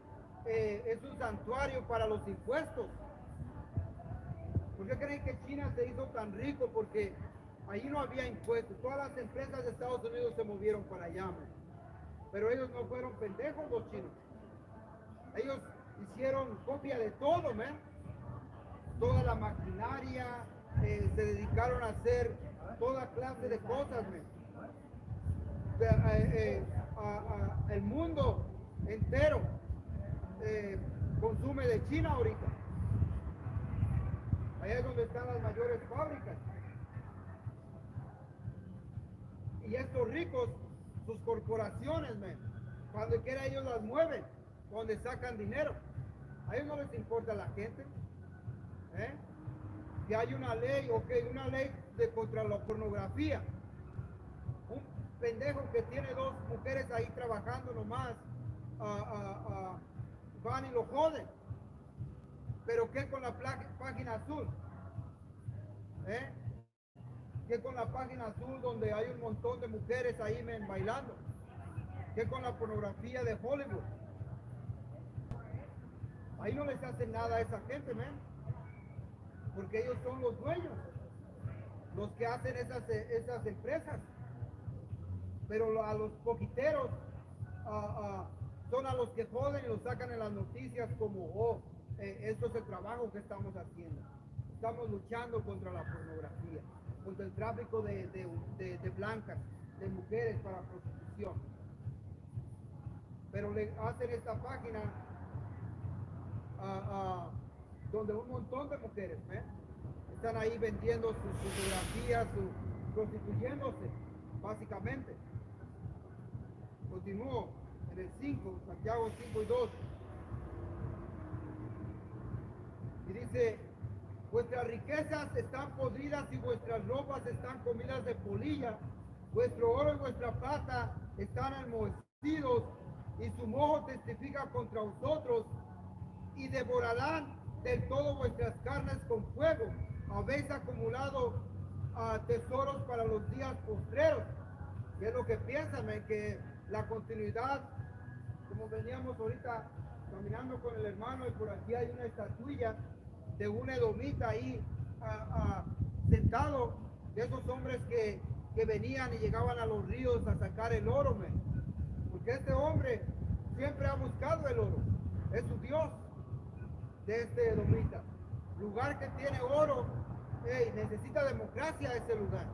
es un santuario para los impuestos? ¿Por qué creen que China se hizo tan rico? Porque ahí no había impuestos. Todas las empresas de Estados Unidos se movieron para allá, man. Pero ellos no fueron pendejos, los chinos. Ellos hicieron copia de todo, man. Toda la maquinaria, se dedicaron a hacer toda clase de cosas, man. El mundo entero consume de China ahorita. Allá es donde están las mayores fábricas. Y estos ricos, sus corporaciones, man, cuando quiera ellos las mueven, donde sacan dinero. A ellos no les importa la gente. Que hay una ley, una ley contra la pornografía. Un pendejo que tiene dos mujeres ahí trabajando nomás, van y lo joden. Pero ¿qué con la página azul? ¿Qué con la página azul donde hay un montón de mujeres ahí bailando? ¿Qué con la pornografía de Hollywood? Ahí no les hacen nada a esa gente, porque ellos son los dueños, los que hacen esas empresas. Pero a los poquiteros son a los que joden y los sacan en las noticias como, esto es el trabajo que estamos haciendo. Estamos luchando contra la pornografía, contra el tráfico de blancas, de mujeres para prostitución. Pero le hacen esta página donde un montón de mujeres están ahí vendiendo sus fotografías, prostituyéndose, básicamente. Continúo en el 5, Santiago 5 y 2. Y dice, vuestras riquezas están podridas y vuestras ropas están comidas de polilla. Vuestro oro y vuestra plata están enmohecidos y su moho testifica contra vosotros y devorarán del todo vuestras carnes con fuego. Habéis acumulado tesoros para los días postreros. ¿Qué es lo que piensan? Que la continuidad, como veníamos ahorita caminando con el hermano, y por aquí hay una estatuilla de un edomita ahí sentado, de esos hombres que venían y llegaban a los ríos a sacar el oro, porque este hombre siempre ha buscado el oro, es su Dios de este edomita. Lugar que tiene oro, necesita democracia ese lugar.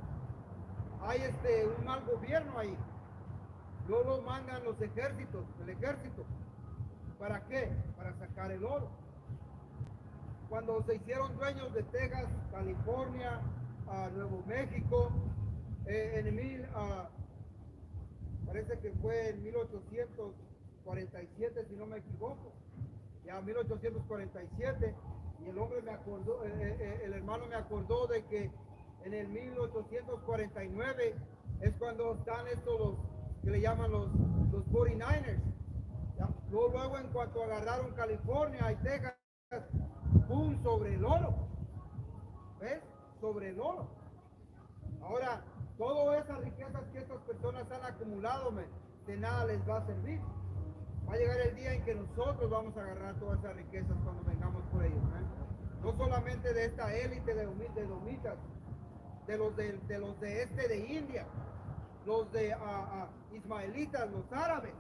Hay un mal gobierno ahí. No lo mandan los ejércitos, el ejército. ¿Para qué? Para sacar el oro. Cuando se hicieron dueños de Texas, California, Nuevo México, parece que fue en 1847, si no me equivoco, ya 1847, y el hombre me acordó, el hermano me acordó de que en el 1849 es cuando están estos que le llaman los 49ers. ¿Ya? Luego en cuanto agarraron California y Texas, ¡pum!, sobre el oro. ¿Ves? Sobre el oro. Ahora, todas esas riquezas que estas personas han acumulado, de nada les va a servir. Va a llegar el día en que nosotros vamos a agarrar todas esas riquezas cuando vengamos por ellos. No solamente de esta élite de domitas, de los de India, los de ismaelitas, los árabes.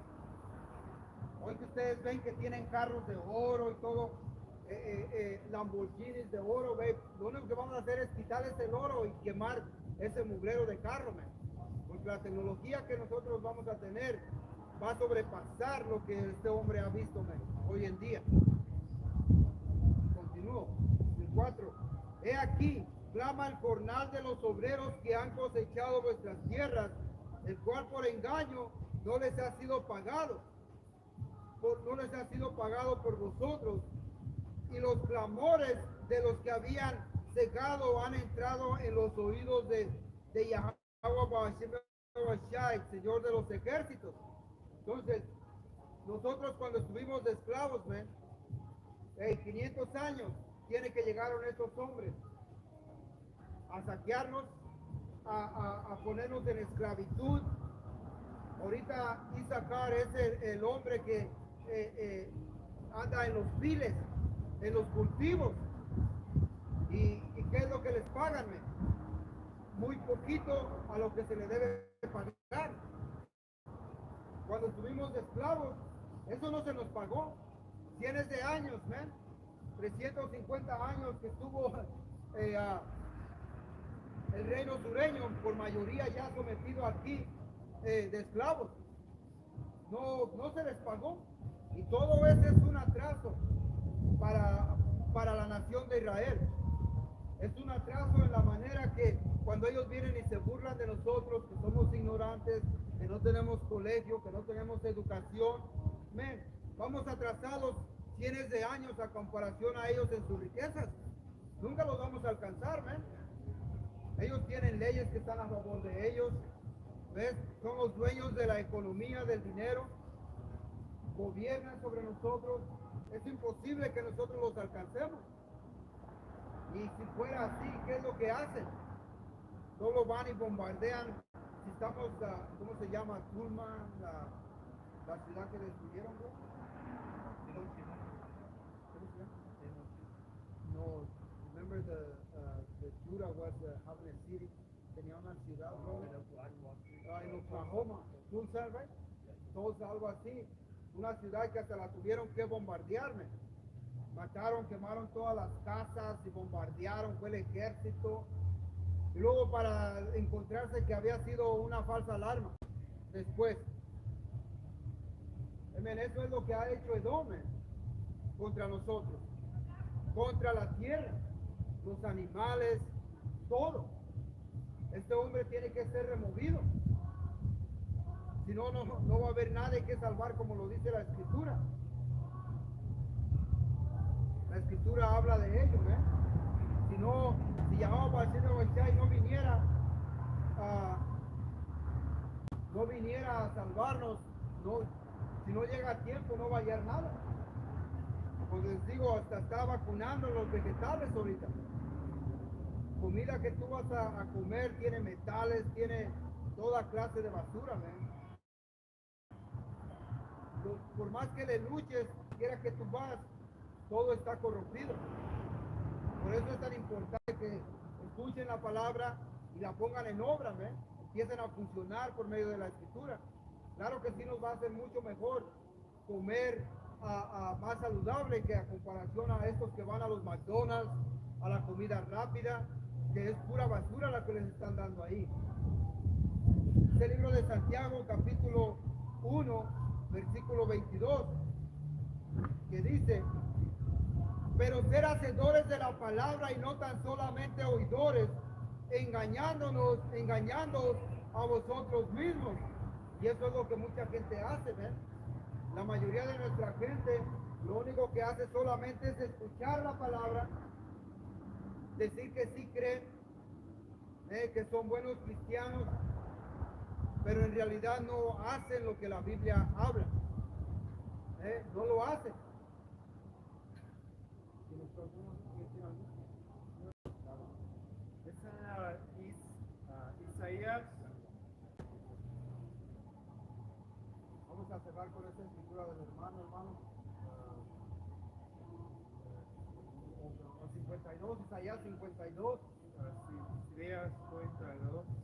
Hoy que ustedes ven que tienen carros de oro y todo, Lamborghinis de oro, lo único que vamos a hacer es quitarles el oro y quemar ese mugrero de carro, porque la tecnología que nosotros vamos a tener va a sobrepasar lo que este hombre ha visto hoy en día. Continúo. El 4. He aquí, clama el jornal de los obreros que han cosechado vuestras tierras, el cual por engaño no les ha sido pagado. No les ha sido pagado por vosotros, y los clamores de los que habían cegado han entrado en los oídos de Yahawah, Bahasham, Señor de los ejércitos. Entonces, nosotros cuando estuvimos de esclavos, 500 años, tiene que llegaron estos hombres a saquearnos, a ponernos en esclavitud. Ahorita Isaacar es el hombre que anda en los files, en los cultivos. ¿Y qué es lo que les pagan? Muy poquito a lo que se le debe pagar. Cuando estuvimos de esclavos, eso no se nos pagó. Cientos de años, 350 años que estuvo el reino sureño, por mayoría ya sometido aquí de esclavos. No se les pagó. Y todo eso es un atraso para la nación de Israel. Es un atraso en la manera que cuando ellos vienen y se burlan de nosotros, que somos ignorantes, que no tenemos colegio, que no tenemos educación, vamos atrasados cientos de años a comparación a ellos en sus riquezas. Nunca los vamos a alcanzar, Ellos tienen leyes que están a favor de ellos, ¿ves? Son los dueños de la economía, del dinero, gobiernan sobre nosotros. Es imposible que nosotros los alcancemos. Y si fuera así, ¿qué es lo que hacen? Solo van y bombardean. Si estamos, ¿cómo se llama? Tulma, la ciudad que destruyeron, ¿no? ¿Cómo se llama? No, remember the Judah was having a city. Tenía una ciudad, ¿no? En Oklahoma, Tulsa, right? Tulsa, algo así. Una ciudad que hasta la tuvieron que bombardearme. Mataron, quemaron todas las casas y bombardearon, fue el ejército. Y luego para encontrarse que había sido una falsa alarma. Después. Eso es lo que ha hecho Edom contra nosotros. Contra la tierra, los animales, todo. Este hombre tiene que ser removido. Si no, no va a haber nadie que salvar, como lo dice la Escritura. La Escritura habla de ellos, si Yahawah no viniera a salvarnos, si no llega a tiempo, no va a hallar nada. Pues les digo, hasta está vacunando los vegetales ahorita. Comida que tú vas a comer tiene metales, tiene toda clase de basura, Por más que le luches, quiera que tú vas, todo está corrompido. Por eso es tan importante que escuchen la palabra y la pongan en obra, empiecen a funcionar por medio de la Escritura. Claro que sí nos va a hacer mucho mejor comer más saludable que a comparación a estos que van a los McDonald's, a la comida rápida, que es pura basura la que les están dando ahí. Este libro de Santiago, capítulo 1, versículo 22, que dice: pero ser hacedores de la palabra y no tan solamente oidores, engañándoos a vosotros mismos. Y eso es lo que mucha gente hace, La mayoría de nuestra gente lo único que hace solamente es escuchar la palabra, decir que sí creen, que son buenos cristianos, pero en realidad no hacen lo que la Biblia habla. No lo hacen. Isaías. Vamos a cerrar con esta escritura del hermano. 52, Isaías 52. Isaías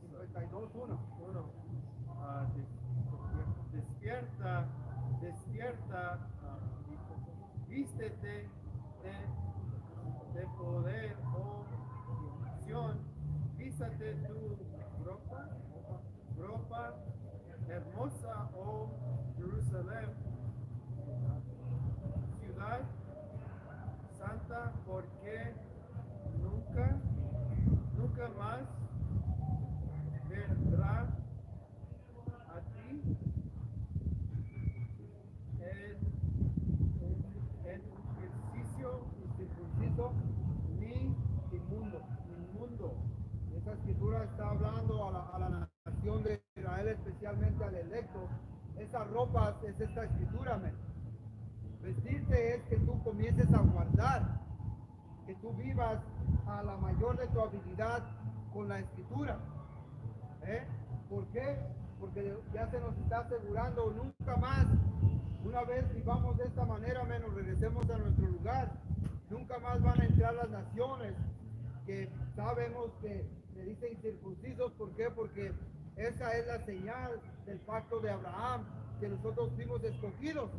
52, 1. Despierta, vístete de poder, oh Sión, vístate tu ropa hermosa, oh Jerusalén, ciudad santa, porque nunca más vendrá a ti el ejercicio incircunciso ni inmundo. Esta escritura está hablando a la nación de Israel, especialmente al electo. Esa ropa es esta escritura, Vestirte es que tú comiences a guardar, que tú vivas a la mayor de tu habilidad con la escritura. ¿Por qué? Porque ya se nos está asegurando nunca más, una vez vivamos de esta manera, menos regresemos a nuestro lugar, nunca más van a entrar las naciones que sabemos que le dicen circuncisos. ¿Por qué? Porque esa es la señal del pacto de Abraham, que nosotros fuimos escogidos,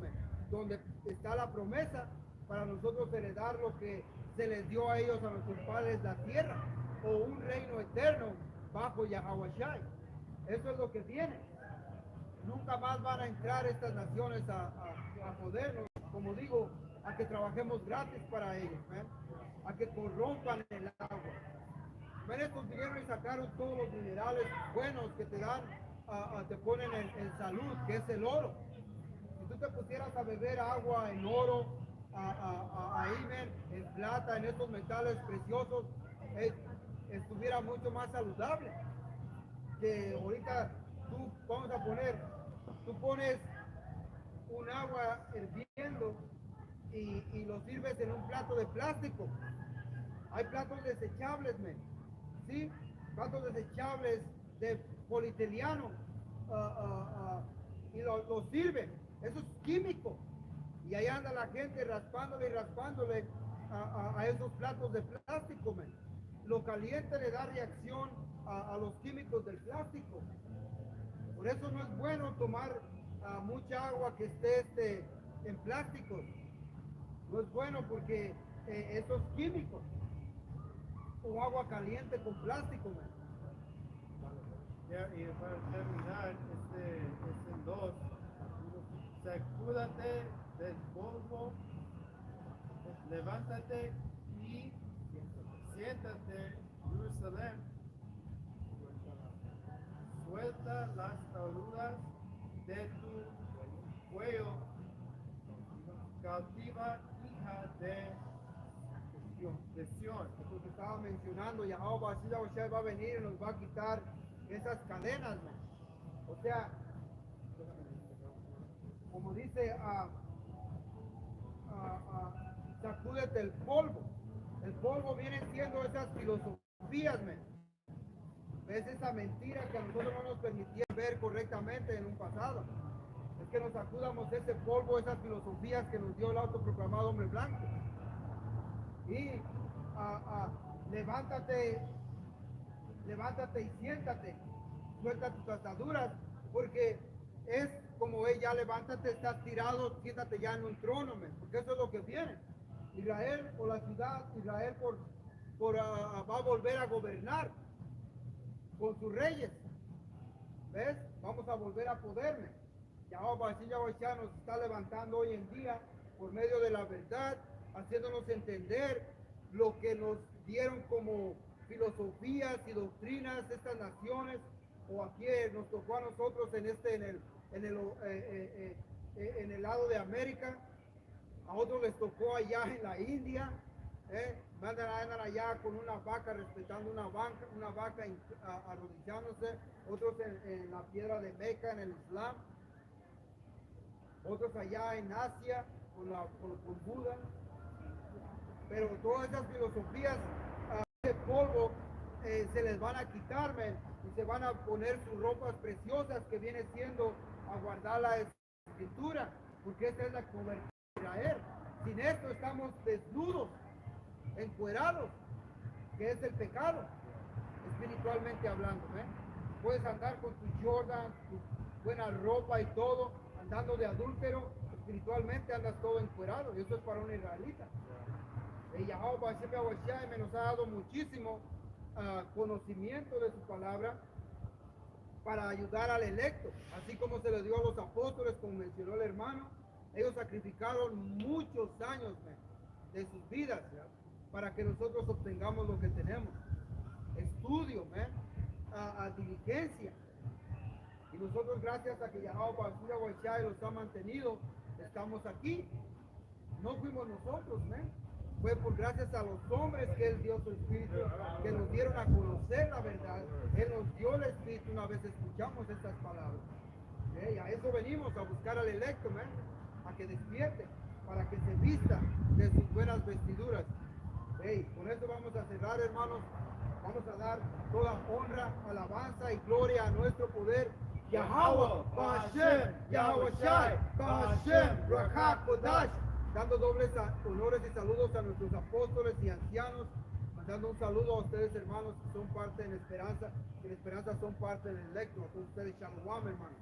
donde está la promesa para nosotros heredar lo que se les dio a ellos, a nuestros padres, la tierra, o un reino eterno bajo Yahawashi. Eso es lo que viene. Nunca más van a entrar estas naciones a podernos, como digo, a que trabajemos gratis para ellos, a que corrompan el agua. Estos vinieron y sacaron todos los minerales buenos que te dan, te ponen en salud, que es el oro. Si tú te pusieras a beber agua en oro, ahí, en plata, en estos metales preciosos, estuviera mucho más saludable. Que ahorita tú pones un agua hirviendo y lo sirves en un plato de plástico. Hay platos desechables, ¿sí? Platos desechables de polietileno, y lo sirven. Eso es químico. Y ahí anda la gente raspándole y raspándole a esos platos de plástico, Lo caliente le da reacción a los químicos del plástico. Por eso no es bueno tomar mucha agua que esté en plásticos. No es bueno porque esos químicos, o agua caliente con plástico, Ya, y para terminar, este 2, sacúdate del polvo, levántate y siéntate, Jerusalén, suelta las ataduras de tu cuello, cautiva hija de Sión. Lo que estaba mencionando, Yahawah va a venir y nos va a quitar esas cadenas, O sea, como dice, sacúdete el polvo. El polvo viene siendo esas filosofías, ¿Ves esa mentira que a nosotros no nos permitía ver correctamente en un pasado? Es que nos sacudamos ese polvo, esas filosofías que nos dio el autoproclamado hombre blanco. Y levántate y siéntate, suelta tus ataduras, porque es como ella, levántate, estás tirado, siéntate ya en un trono, porque eso es lo que viene. Israel, o la ciudad, Israel va a volver a gobernar con sus reyes. ¿Ves? Vamos a volver a poderme. Yahawashi nos está levantando hoy en día por medio de la verdad, haciéndonos entender lo que nos dieron como filosofías y doctrinas estas naciones, o aquí nos tocó a nosotros en el lado de América. A otros les tocó allá en la India, andan allá con una vaca, respetando una vaca arrodillándose, otros en la piedra de Meca, en el Islam, otros allá en Asia con Buda. Pero todas esas filosofías de polvo se les van a quitar, y se van a poner sus ropas preciosas, que viene siendo a guardar la escritura, porque esta es la cobertura de Israel. Sin esto estamos desnudos, encuerados, que es el pecado, espiritualmente hablando. Puedes andar con tu Jordan, tu buena ropa y todo, andando de adúltero, espiritualmente andas todo encuerado, y eso es para un israelita. Y Yahawah me nos ha dado muchísimo conocimiento de su palabra para ayudar al electo, así como se le dio a los apóstoles, como mencionó el hermano. Ellos sacrificaron muchos años de sus vidas para que nosotros obtengamos lo que tenemos. Estudio, diligencia. Y nosotros, gracias a que Yahawah los ha mantenido, estamos aquí. No fuimos nosotros, fue por gracias a los hombres que Él dio su Espíritu, que nos dieron a conocer la verdad. Él nos dio el Espíritu una vez escuchamos estas palabras. Y a eso venimos, a buscar al electo, a que despierte, para que se vista de sus buenas vestiduras. Con esto vamos a cerrar, hermanos. Vamos a dar toda honra, alabanza y gloria a nuestro poder. Yahawah, Bahasham, Yahawashi, Bahasham, Rakha Kodash. Dando dobles honores y saludos a nuestros apóstoles y ancianos. Mandando un saludo a ustedes, hermanos, que son parte de la esperanza, que la esperanza son parte del electo. A todos ustedes, Shalom, hermanos.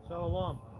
Shalom.